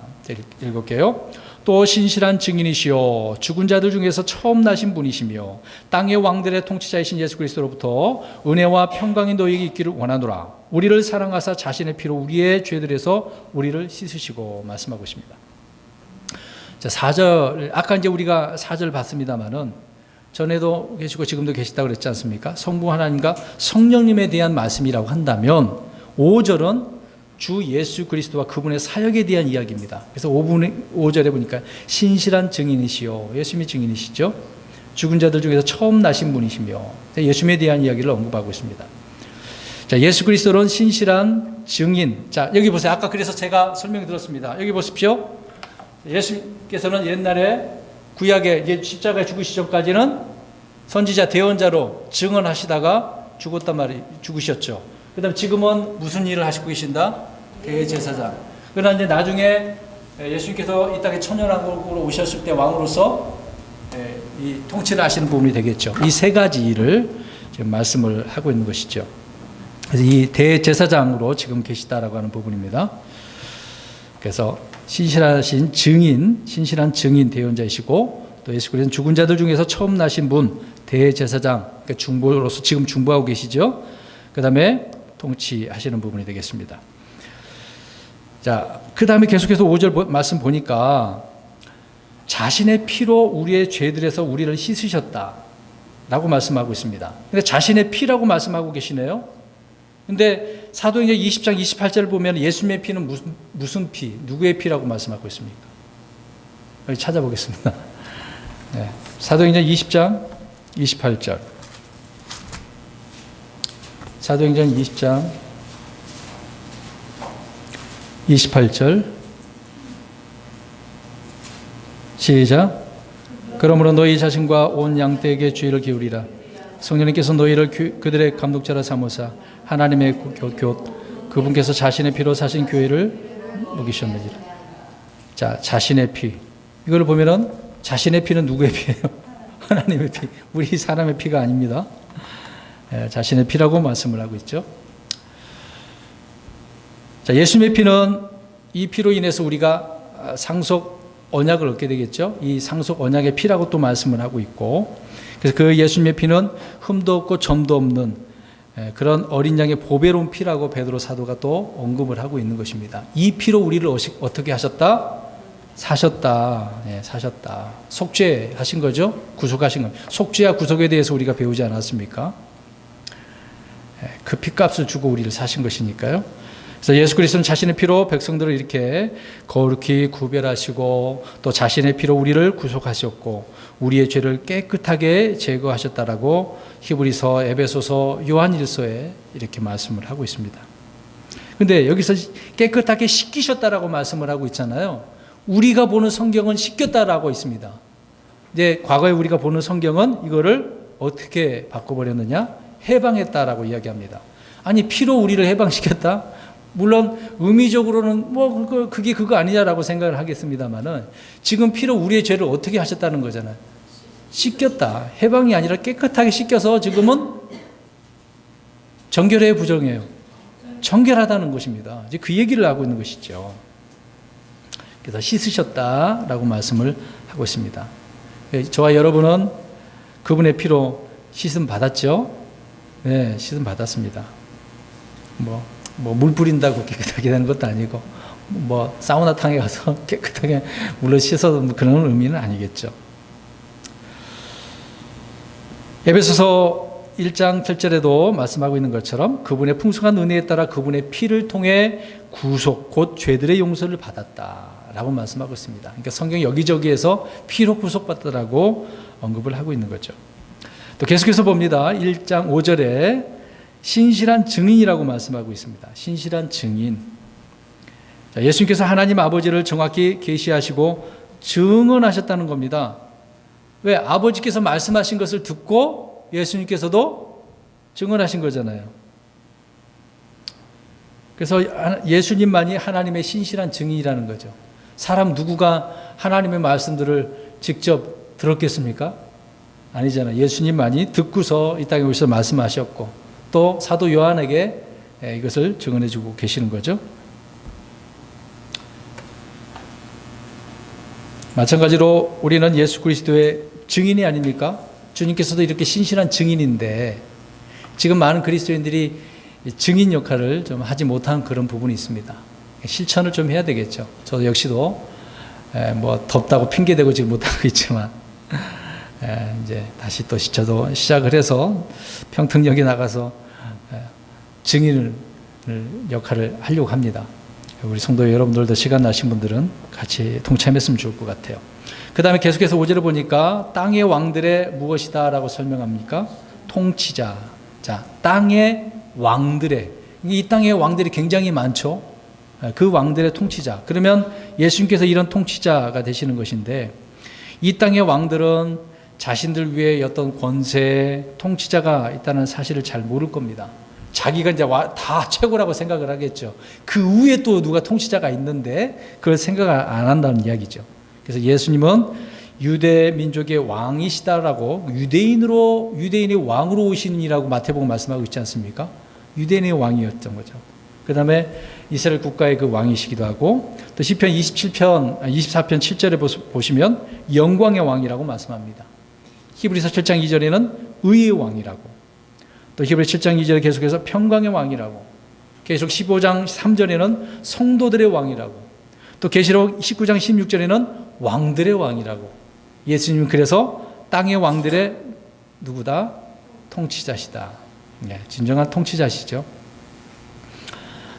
Speaker 1: 읽을게요. 또 신실한 증인이시요 죽은 자들 중에서 처음 나신 분이시며 땅의 왕들의 통치자이신 예수 그리스도로부터 은혜와 평강이 너희에게 있기를 원하노라. 우리를 사랑하사 자신의 피로 우리의 죄들에서 우리를 씻으시고 말씀하고 있습니다. 자, 4절 아까 이제 우리가 4절 봤습니다만은 전에도 계시고 지금도 계시다고 그랬지 않습니까? 성부 하나님과 성령님에 대한 말씀이라고 한다면 5절은 주 예수 그리스도와 그분의 사역에 대한 이야기입니다. 그래서 5절에 보니까 신실한 증인이시요. 예수님이 증인이시죠. 죽은 자들 중에서 처음 나신 분이시며 예수님에 대한 이야기를 언급하고 있습니다. 자, 예수 그리스도는 신실한 증인. 자, 여기 보세요. 아까 그래서 제가 설명 들었습니다. 여기 보십시오. 예수님께서는 옛날에 구약에 이제 십자가에 죽으시기 전까지는 선지자 대언자로 증언하시다가 죽으셨죠. 그다음 지금은 무슨 일을 하시고 계신다? 대제사장. 그러나 이제 나중에 예수님께서 이 땅에 천연왕국으로 오셨을 때 왕으로서 이 통치를 하시는 부분이 되겠죠. 이 3가지 일을 지금 말씀을 하고 있는 것이죠. 그래서 이 대제사장으로 지금 계시다라고 하는 부분입니다. 그래서 신실한 증인 대언자이시고 또 예수 그리스도는 죽은 자들 중에서 처음 나신 분 대제사장, 그러니까 중보로서 지금 중보하고 계시죠. 그 다음에 통치하시는 부분이 되겠습니다. 자, 그 다음에 계속해서 5절 말씀 보니까 자신의 피로 우리의 죄들에서 우리를 씻으셨다라고 말씀하고 있습니다. 근데 자신의 피라고 말씀하고 계시네요. 근데 사도행전 20장 28절을 보면 예수님의 피는 무슨 피, 누구의 피라고 말씀하고 있습니까? 여기 찾아보겠습니다. 네. 사도행전 20장 28절. 사도행전 20장 28절 시작. 그러므로 너희 자신과 온 양떼에게 주의를 기울이라. 성령님께서 너희를 그들의 감독자라 삼으사 하나님의 곧 그분께서 자신의 피로 사신 교회를 먹이셨느니라. 자, 자신의 피. 이걸 보면은 자신의 피는 누구의 피예요? 하나님의 피. 우리 사람의 피가 아닙니다. 자신의 피라고 말씀을 하고 있죠. 자, 예수님의 피는 이 피로 인해서 우리가 상속 언약을 얻게 되겠죠. 이 상속 언약의 피라고 또 말씀을 하고 있고, 그래서 그 예수님의 피는 흠도 없고 점도 없는 그런 어린 양의 보배로운 피라고 베드로 사도가 또 언급을 하고 있는 것입니다. 이 피로 우리를 어떻게 하셨다? 사셨다. 사셨다. 속죄하신 거죠. 구속하신 거. 속죄와 구속에 대해서 우리가 배우지 않았습니까? 그 피값을 주고 우리를 사신 것이니까요. 그래서 예수 그리스도는 자신의 피로 백성들을 이렇게 거룩히 구별하시고 또 자신의 피로 우리를 구속하셨고 우리의 죄를 깨끗하게 제거하셨다라고 히브리서, 에베소서, 요한일서에 이렇게 말씀을 하고 있습니다. 근데 여기서 깨끗하게 씻기셨다라고 말씀을 하고 있잖아요. 우리가 보는 성경은 씻겼다라고 있습니다. 이제 과거에 우리가 보는 성경은 이거를 어떻게 바꿔버렸느냐? 해방했다라고 이야기합니다. 아니, 피로 우리를 해방시켰다? 물론 의미적으로는 그게 그거 아니냐라고 생각을 하겠습니다만은 지금 피로 우리의 죄를 어떻게 하셨다는 거잖아요. 씻겼다. 해방이 아니라 깨끗하게 씻겨서 지금은 정결해요, 부정해요? 정결하다는 것입니다. 이제 그 얘기를 하고 있는 것이죠. 그래서 씻으셨다라고 말씀을 하고 있습니다. 저와 여러분은 그분의 피로 씻음 받았죠? 네, 씻음 받았습니다. 물 뿌린다고 깨끗하게 되는 것도 아니고, 사우나탕에 가서 깨끗하게 물로 씻어서 그런 의미는 아니겠죠. 에베소서 1장 7절에도 말씀하고 있는 것처럼 그분의 풍성한 은혜에 따라 그분의 피를 통해 구속, 곧 죄들의 용서를 받았다라고 말씀하고 있습니다. 그러니까 성경 여기저기에서 피로 구속받았다라고 언급을 하고 있는 거죠. 또 계속해서 봅니다. 1장 5절에 신실한 증인이라고 말씀하고 있습니다. 신실한 증인. 자, 예수님께서 하나님 아버지를 정확히 계시하시고 증언하셨다는 겁니다. 왜? 아버지께서 말씀하신 것을 듣고 예수님께서도 증언하신 거잖아요. 그래서 예수님만이 하나님의 신실한 증인이라는 거죠. 사람 누구가 하나님의 말씀들을 직접 들었겠습니까? 아니잖아요. 예수님만이 듣고서 이 땅에 오셔서 말씀하셨고 또 사도 요한에게 이것을 증언해 주고 계시는 거죠. 마찬가지로 우리는 예수 그리스도의 증인이 아닙니까? 주님께서도 이렇게 신실한 증인인데 지금 많은 그리스도인들이 증인 역할을 좀 하지 못한 그런 부분이 있습니다. 실천을 좀 해야 되겠죠. 저도 역시도 덥다고 핑계대고 지금 못하고 있지만 이제 다시 또 저도 시작을 해서 평택역에 나가서 증인을 역할을 하려고 합니다. 우리 성도 여러분들도 시간 나신 분들은 같이 동참했으면 좋을 것 같아요. 그 다음에 계속해서 5절을 보니까 땅의 왕들의 무엇이다 라고 설명합니까? 통치자. 자, 땅의 왕들의, 이 땅의 왕들이 굉장히 많죠. 그 왕들의 통치자. 그러면 예수님께서 이런 통치자가 되시는 것인데 이 땅의 왕들은 자신들 위에 어떤 권세, 통치자가 있다는 사실을 잘 모를 겁니다. 자기가 이제 다 최고라고 생각을 하겠죠. 그 위에 또 누가 통치자가 있는데 그걸 생각 안 한다는 이야기죠. 그래서 예수님은 유대 민족의 왕이시다라고 유대인의 왕으로 오시니라고 마태복음 말씀하고 있지 않습니까? 유대인의 왕이었던 거죠. 그 다음에 이스라엘 국가의 그 왕이시기도 하고 또 시편 24편 7절에 보시면 영광의 왕이라고 말씀합니다. 히브리서 7장 2절에는 의의 왕이라고 또 히브리 7장 2절에 계속해서 평강의 왕이라고 계속 15장 3절에는 성도들의 왕이라고 또 계시록 19장 16절에는 왕들의 왕이라고 예수님은 그래서 땅의 왕들의 누구다? 통치자시다. 진정한 통치자시죠.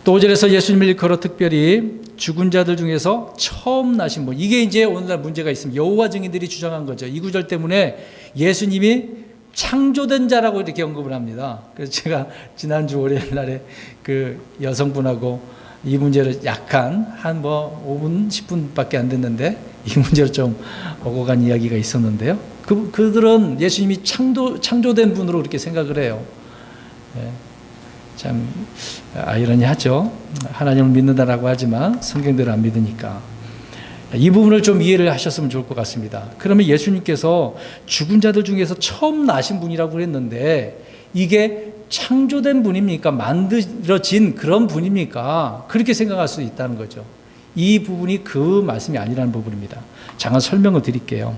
Speaker 1: 또 5절에서 예수님을 일컬어 특별히 죽은 자들 중에서 처음 나신 분. 이게 이제 오늘날 문제가 있습니다. 여호와 증인들이 주장한 거죠. 이 구절 때문에 예수님이 창조된 자라고 이렇게 언급을 합니다. 그래서 제가 지난주 월요일 날에 그 여성분하고 이 문제를 약간 한 5분, 10분밖에 안 됐는데 이 문제로 좀 오고 간 이야기가 있었는데요. 그들은 예수님이 창조된 분으로 그렇게 생각을 해요. 예, 참 아이러니하죠. 하나님을 믿는다라고 하지만 성경대로 안 믿으니까. 이 부분을 좀 이해를 하셨으면 좋을 것 같습니다. 그러면 예수님께서 죽은 자들 중에서 처음 나신 분이라고 했는데 이게 창조된 분입니까? 만들어진 그런 분입니까? 그렇게 생각할 수 있다는 거죠. 이 부분이 그 말씀이 아니라는 부분입니다. 잠깐 설명을 드릴게요.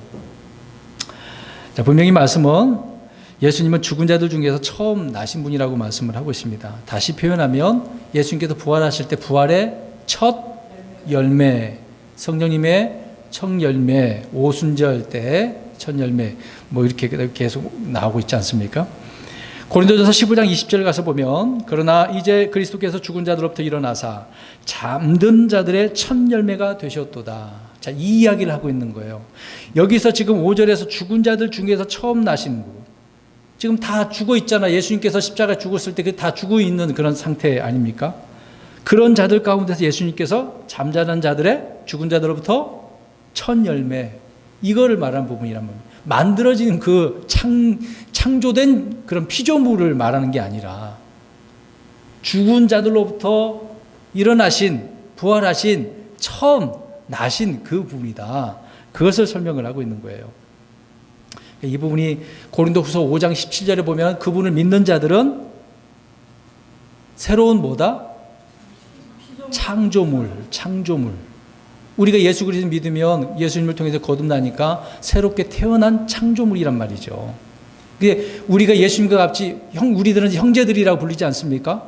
Speaker 1: 자, 분명히 말씀은 예수님은 죽은 자들 중에서 처음 나신 분이라고 말씀을 하고 있습니다. 다시 표현하면 예수님께서 부활하실 때 부활의 첫 열매, 성령님의 첫 열매, 오순절 때 첫 열매, 뭐 이렇게 계속 나오고 있지 않습니까? 고린도전서 15장 20절 가서 보면 그러나 이제 그리스도께서 죽은 자들로부터 일어나사 잠든 자들의 첫 열매가 되셨도다. 자, 이 이야기를 하고 있는 거예요. 여기서 지금 5절에서 죽은 자들 중에서 처음 나신 분, 지금 다 죽어 있잖아. 예수님께서 십자가에 죽었을 때 다 죽어 있는 그런 상태 아닙니까? 그런 자들 가운데서 예수님께서 잠자는 자들의 죽은 자들로부터 첫 열매, 이거를 말하는 부분이란 말입니다. 만들어진 그 창조된 그런 피조물을 말하는 게 아니라 죽은 자들로부터 일어나신, 부활하신, 처음 나신 그 부분이다. 그것을 설명을 하고 있는 거예요. 이 부분이 고린도후서 5장 17절에 보면 그분을 믿는 자들은 새로운 뭐다? 창조물. 우리가 예수 그리스도 믿으면 예수님을 통해서 거듭나니까 새롭게 태어난 창조물이란 말이죠. 그게 우리가 예수님과 같이 우리들은 형제들이라고 부르지 않습니까?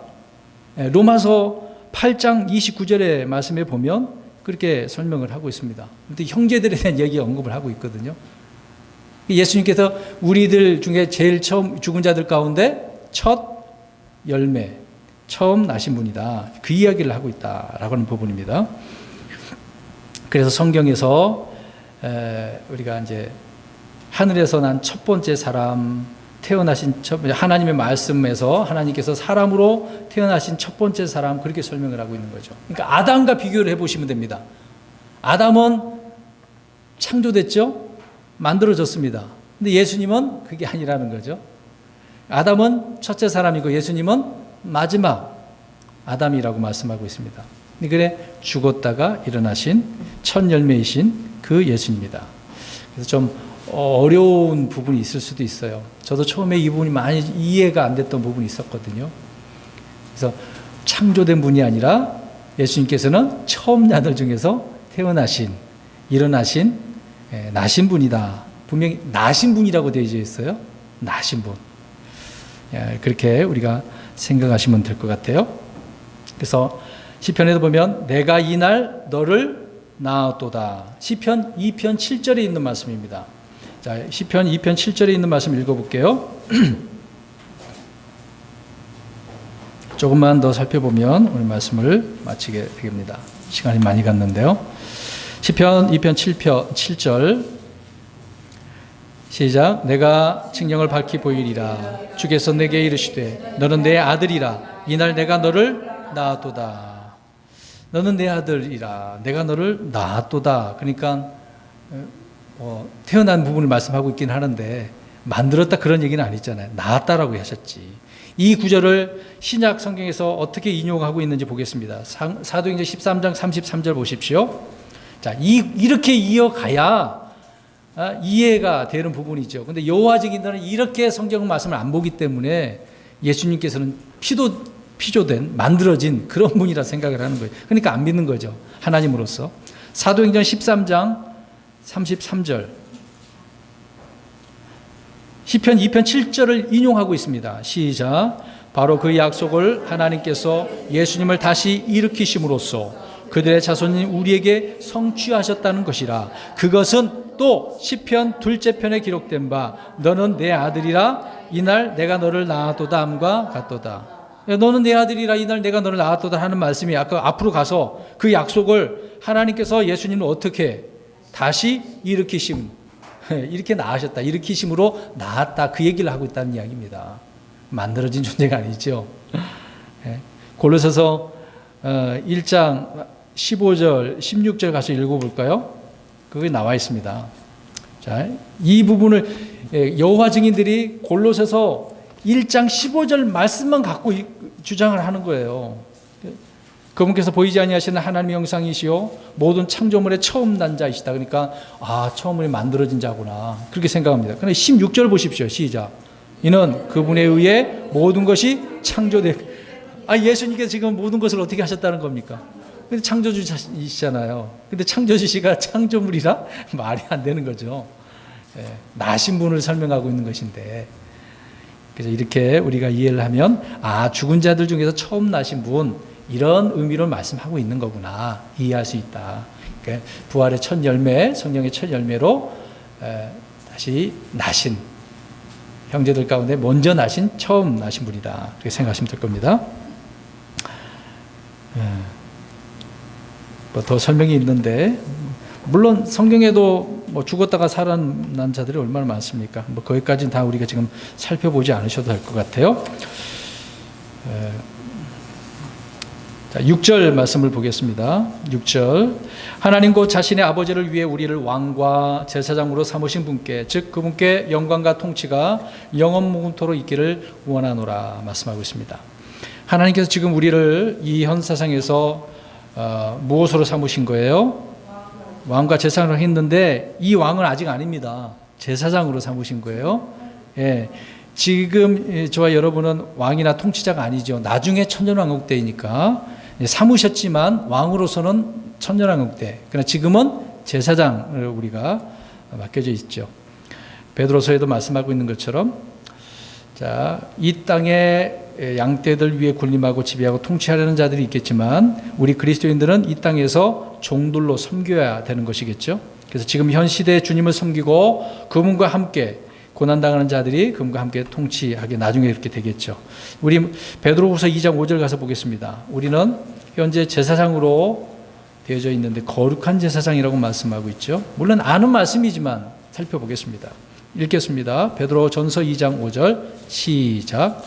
Speaker 1: 로마서 8장 29절의 말씀에 보면 그렇게 설명을 하고 있습니다. 근데 형제들에 대한 얘기가 언급을 하고 있거든요. 예수님께서 우리들 중에 제일 처음 죽은 자들 가운데 첫 열매, 처음 나신 분이다. 그 이야기를 하고 있다라고 하는 부분입니다. 그래서 성경에서 우리가 이제 하늘에서 난 첫 번째 사람, 태어나신 하나님의 말씀에서 하나님께서 사람으로 태어나신 첫 번째 사람, 그렇게 설명을 하고 있는 거죠. 그러니까 아담과 비교를 해보시면 됩니다. 아담은 창조됐죠? 만들어졌습니다. 근데 예수님은 그게 아니라는 거죠. 아담은 첫째 사람이고 예수님은 마지막 아담이라고 말씀하고 있습니다. 그래 죽었다가 일어나신 첫 열매이신 그 예수입니다. 그래서 좀 어려운 부분이 있을 수도 있어요. 저도 처음에 이 부분이 많이 이해가 안 됐던 부분이 있었거든요. 그래서 창조된 분이 아니라 예수님께서는 처음 나들 중에서 태어나신, 일어나신, 나신 분이다. 분명히 나신 분이라고 되어 있어요. 나신 분. 그렇게 우리가 생각하시면 될 것 같아요. 그래서 시편에도 보면 내가 이날 너를 낳았도다. 시편 2편 7절에 있는 말씀입니다. 자, 시편 2편 7절에 있는 말씀 읽어볼게요. 조금만 더 살펴보면 오늘 말씀을 마치게 됩니다. 시간이 많이 갔는데요. 시편 2편 7절 시작. 내가 칭령을 밝히 보이리라. 주께서 내게 이르시되 너는 내 아들이라. 이날 내가 너를 낳았도다. 너는 내 아들이라. 내가 너를 낳았도다. 그러니까 태어난 부분을 말씀하고 있긴 하는데 만들었다 그런 얘기는 아니잖아요. 낳았다라고 하셨지. 이 구절을 신약 성경에서 어떻게 인용하고 있는지 보겠습니다. 사도행전 13장 33절 보십시오. 자, 이렇게 이어가야 이해가 되는 부분이죠. 근데 여호와 증인들은 이렇게 성경 말씀을 안 보기 때문에 예수님께서는 피조된, 만들어진 그런 분이라 생각을 하는 거예요. 그러니까 안 믿는 거죠. 하나님으로서. 사도행전 13장 33절. 시편 2편 7절을 인용하고 있습니다. 시작. 바로 그 약속을 하나님께서 예수님을 다시 일으키심으로써 그들의 자손이 우리에게 성취하셨다는 것이라. 그것은 또 시편 둘째 편에 기록된 바 너는 내 아들이라 이날 내가 너를 낳았도다 함과 같도다. 너는 내 아들이라 이날 내가 너를 낳았도다 하는 말씀이 아까 앞으로 가서 그 약속을 하나님께서 예수님을 어떻게 다시 일으키심, 이렇게 낳으셨다. 일으키심으로 낳았다. 그 얘기를 하고 있다는 이야기입니다. 만들어진 존재가 아니죠. 골로새서 1장 15절, 16절 가서 읽어볼까요? 그게 나와 있습니다. 자, 이 부분을 여호와 증인들이 골로새서 1장 15절 말씀만 갖고 주장을 하는 거예요. 그분께서 보이지 아니하시는 하나님의 형상이시요 모든 창조물의 처음 난 자이시다. 그러니까 처음으로 만들어진 자구나. 그렇게 생각합니다. 그런데 16절 보십시오. 시작. 이는 그분에 의해 모든 것이 창조되고 예수님께서 지금 모든 것을 어떻게 하셨다는 겁니까? 근데 창조주이시잖아요. 근데 창조주시가 창조물이라 말이 안 되는 거죠. 나신 분을 설명하고 있는 것인데, 그래서 이렇게 우리가 이해를 하면 죽은 자들 중에서 처음 나신 분, 이런 의미로 말씀하고 있는 거구나 이해할 수 있다. 그러니까 부활의 첫 열매, 성령의 첫 열매로 다시 나신 형제들 가운데 먼저 나신 처음 나신 분이다. 그렇게 생각하시면 될 겁니다. 뭐 더 설명이 있는데, 물론 성경에도 뭐 죽었다가 살아난 자들이 얼마나 많습니까? 뭐 거기까지는 다 우리가 지금 살펴보지 않으셔도 될 것 같아요. 자, 6절 말씀을 보겠습니다. 6절. 하나님 곧 자신의 아버지를 위해 우리를 왕과 제사장으로 삼으신 분께, 즉 그분께 영광과 통치가 영원무궁토록 있기를 원하노라 말씀하고 있습니다. 하나님께서 지금 우리를 이 현 세상에서 무엇으로 삼으신 거예요? 왕과 제사장으로 했는데 이 왕은 아직 아닙니다. 제사장으로 삼으신 거예요. 지금 저와 여러분은 왕이나 통치자가 아니죠. 나중에 천년왕국 때이니까 삼으셨지만 왕으로서는 천년왕국 때. 그러나 지금은 제사장을 우리가 맡겨져 있죠. 베드로서에도 말씀하고 있는 것처럼, 자, 이 땅에 양떼들 위에 군림하고 지배하고 통치하려는 자들이 있겠지만 우리 그리스도인들은 이 땅에서 종들로 섬겨야 되는 것이겠죠. 그래서 지금 현 시대에 주님을 섬기고 그분과 함께 고난당하는 자들이 그분과 함께 통치하게 나중에 그렇게 되겠죠. 우리 베드로후서 2장 5절 가서 보겠습니다. 우리는 현재 제사장으로 되어져 있는데 거룩한 제사장이라고 말씀하고 있죠. 물론 아는 말씀이지만 살펴보겠습니다. 읽겠습니다. 베드로 전서 2장 5절 시작.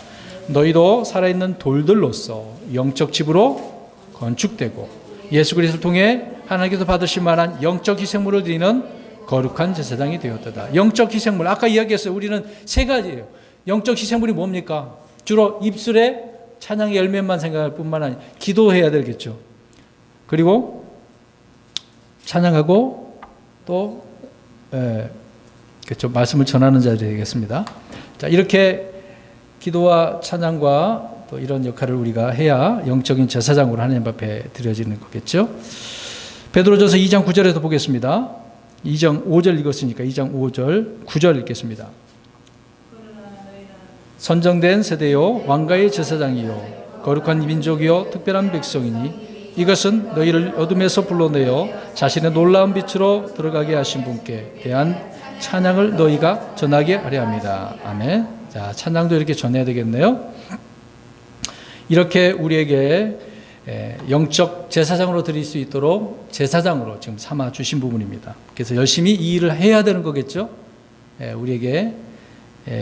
Speaker 1: 너희도 살아있는 돌들로서 영적 집으로 건축되고 예수 그리스도를 통해 하나님께서 받으실 만한 영적 희생물을 드리는 거룩한 제사장이 되었다. 영적 희생물, 아까 이야기했어요. 우리는 세 가지예요. 영적 희생물이 뭡니까? 주로 입술에 찬양의 열매만 생각할 뿐만 아니라 기도해야 되겠죠. 그리고 찬양하고 또 그렇죠. 말씀을 전하는 자들이 되겠습니다. 자, 이렇게 기도와 찬양과 또 이런 역할을 우리가 해야 영적인 제사장으로 하나님 앞에 드려지는 거겠죠. 베드로전서 2장 9절에서 보겠습니다. 2장 5절 읽었으니까 2장 5절 9절 읽겠습니다. 선정된 세대요 왕가의 제사장이요 거룩한 민족이요 특별한 백성이니 이것은 너희를 어둠에서 불러내어 자신의 놀라운 빛으로 들어가게 하신 분께 대한 찬양을 너희가 전하게 하려 합니다. 아멘. 자, 찬양도 이렇게 전해야 되겠네요. 이렇게 우리에게 영적 제사장으로 드릴 수 있도록 제사장으로 지금 삼아 주신 부분입니다. 그래서 열심히 이 일을 해야 되는 거겠죠. 우리에게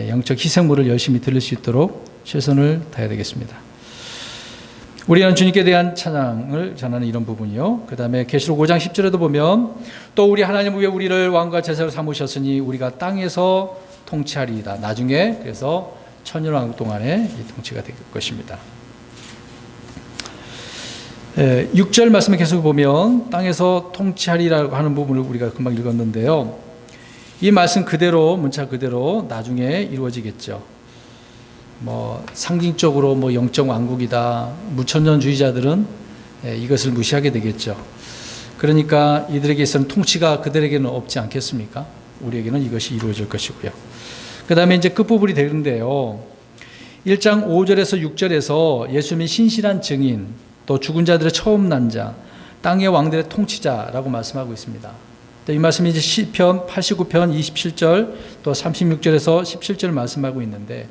Speaker 1: 영적 희생물을 열심히 드릴 수 있도록 최선을 다해야 되겠습니다. 우리는 주님께 대한 찬양을 전하는 이런 부분이요. 그 다음에 계시록 5장 10절에도 보면 또 우리 하나님 위에 우리를 왕과 제사로 삼으셨으니 우리가 땅에서 통치하리이다. 나중에 그래서 천년왕국 동안에 이 통치가 될 것입니다. 6절 말씀을 계속 보면 땅에서 통치하리라고 하는 부분을 우리가 금방 읽었는데요. 이 말씀 그대로 문자 그대로 나중에 이루어지겠죠. 뭐 상징적으로 뭐 영적 왕국이다. 무천년주의자들은 이것을 무시하게 되겠죠. 그러니까 이들에게 있어서는 통치가 그들에게는 없지 않겠습니까? 우리에게는 이것이 이루어질 것이고요. 그 다음에 이제 끝부분이 되는데요. 1장 5절에서 6절에서 예수님이 신실한 증인, 또 죽은 자들의 처음 난 자, 땅의 왕들의 통치자라고 말씀하고 있습니다. 이 말씀이 이제 시편 89편 27절 또 36절에서 17절 말씀하고 있는데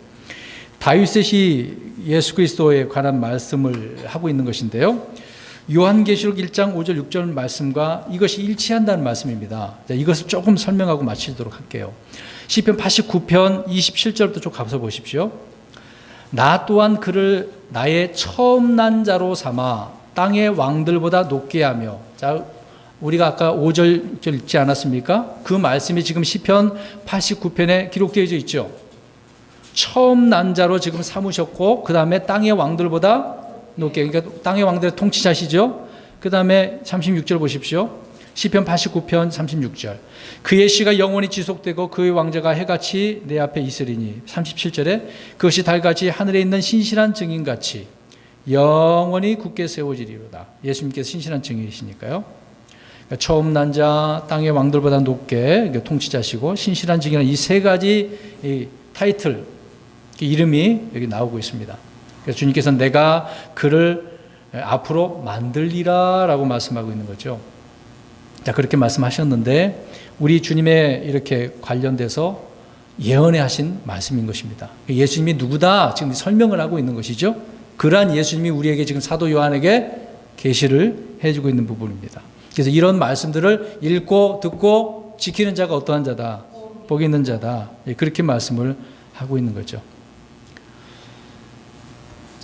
Speaker 1: 다윗이 예수 그리스도에 관한 말씀을 하고 있는 것인데요. 요한계시록 1장 5절 6절 말씀과 이것이 일치한다는 말씀입니다. 자, 이것을 조금 설명하고 마치도록 할게요. 시편 89편 27절부터 쭉 가서 보십시오. 나 또한 그를 나의 처음 난 자로 삼아 땅의 왕들보다 높게 하며. 자, 우리가 아까 5절 읽지 않았습니까? 그 말씀이 지금 시편 89편에 기록되어 있죠. 처음 난 자로 지금 삼으셨고, 그 다음에 땅의 왕들보다 높게, 그러니까 땅의 왕들의 통치자시죠. 그 다음에 36절 보십시오. 시편 89편 36절. 그의 시가 영원히 지속되고 그의 왕자가 해같이 내 앞에 있으리니. 37절에 그것이 달같이 하늘에 있는 신실한 증인같이 영원히 굳게 세워지리로다. 예수님께서 신실한 증인이시니까요. 그러니까 처음 난 자, 땅의 왕들보다 높게 통치자시고 신실한 증인은 이 세 가지 이 타이틀, 이름이 여기 나오고 있습니다. 그래서 주님께서는 내가 그를 앞으로 만들리라 라고 말씀하고 있는 거죠. 자, 그렇게 말씀하셨는데 우리 주님의 이렇게 관련돼서 예언해 하신 말씀인 것입니다. 예수님이 누구다 지금 설명을 하고 있는 것이죠. 그러한 예수님이 우리에게 지금 사도 요한에게 계시를 해주고 있는 부분입니다. 그래서 이런 말씀들을 읽고 듣고 지키는 자가 어떠한 자다? 복이 있는 자다. 그렇게 말씀을 하고 있는 거죠.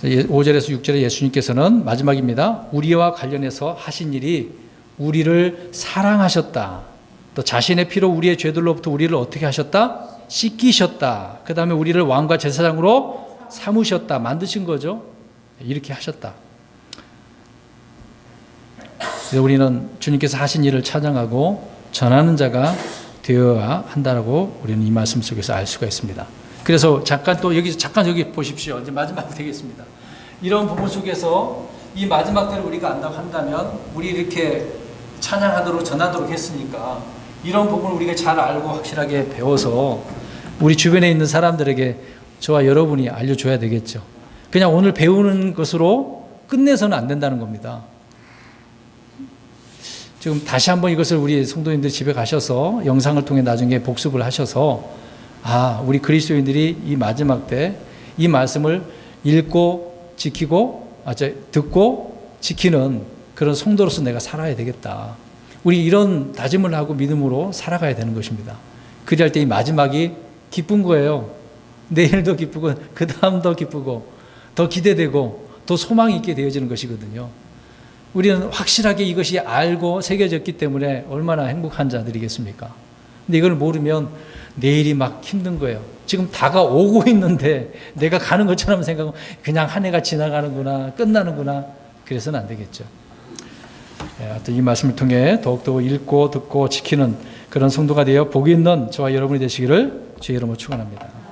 Speaker 1: 5절에서 6절에 예수님께서는 마지막입니다. 우리와 관련해서 하신 일이 우리를 사랑하셨다. 또 자신의 피로 우리의 죄들로부터 우리를 어떻게 하셨다? 씻기셨다. 그 다음에 우리를 왕과 제사장으로 삼으셨다. 만드신 거죠. 이렇게 하셨다. 그래서 우리는 주님께서 하신 일을 찬양하고 전하는 자가 되어야 한다고 우리는 이 말씀 속에서 알 수가 있습니다. 그래서 잠깐 여기 보십시오. 이제 마지막 되겠습니다. 이런 부분 속에서 이 마지막 때를 우리가 안다고 한다면 우리 이렇게 찬양하도록 전하도록 했으니까 이런 부분을 우리가 잘 알고 확실하게 배워서 우리 주변에 있는 사람들에게 저와 여러분이 알려줘야 되겠죠. 그냥 오늘 배우는 것으로 끝내서는 안 된다는 겁니다. 지금 다시 한번 이것을 우리 성도님들 집에 가셔서 영상을 통해 나중에 복습을 하셔서 우리 그리스도인들이 이 마지막 때 이 말씀을 읽고 지키고 듣고 지키는 그런 성도로서 내가 살아야 되겠다. 우리 이런 다짐을 하고 믿음으로 살아가야 되는 것입니다. 그리할 때 이 마지막이 기쁜 거예요. 내일도 기쁘고 그 다음도 기쁘고 더 기대되고 더 소망이 있게 되어지는 것이거든요. 우리는 확실하게 이것이 알고 새겨졌기 때문에 얼마나 행복한 자들이겠습니까? 근데 이걸 모르면 내일이 막 힘든 거예요. 지금 다가오고 있는데 내가 가는 것처럼 생각하면 그냥 한 해가 지나가는구나, 끝나는구나. 그래서는 안 되겠죠. 하여튼 이 말씀을 통해 더욱더 읽고 듣고 지키는 그런 성도가 되어 복이 있는 저와 여러분이 되시기를 주의 이름으로 축원합니다.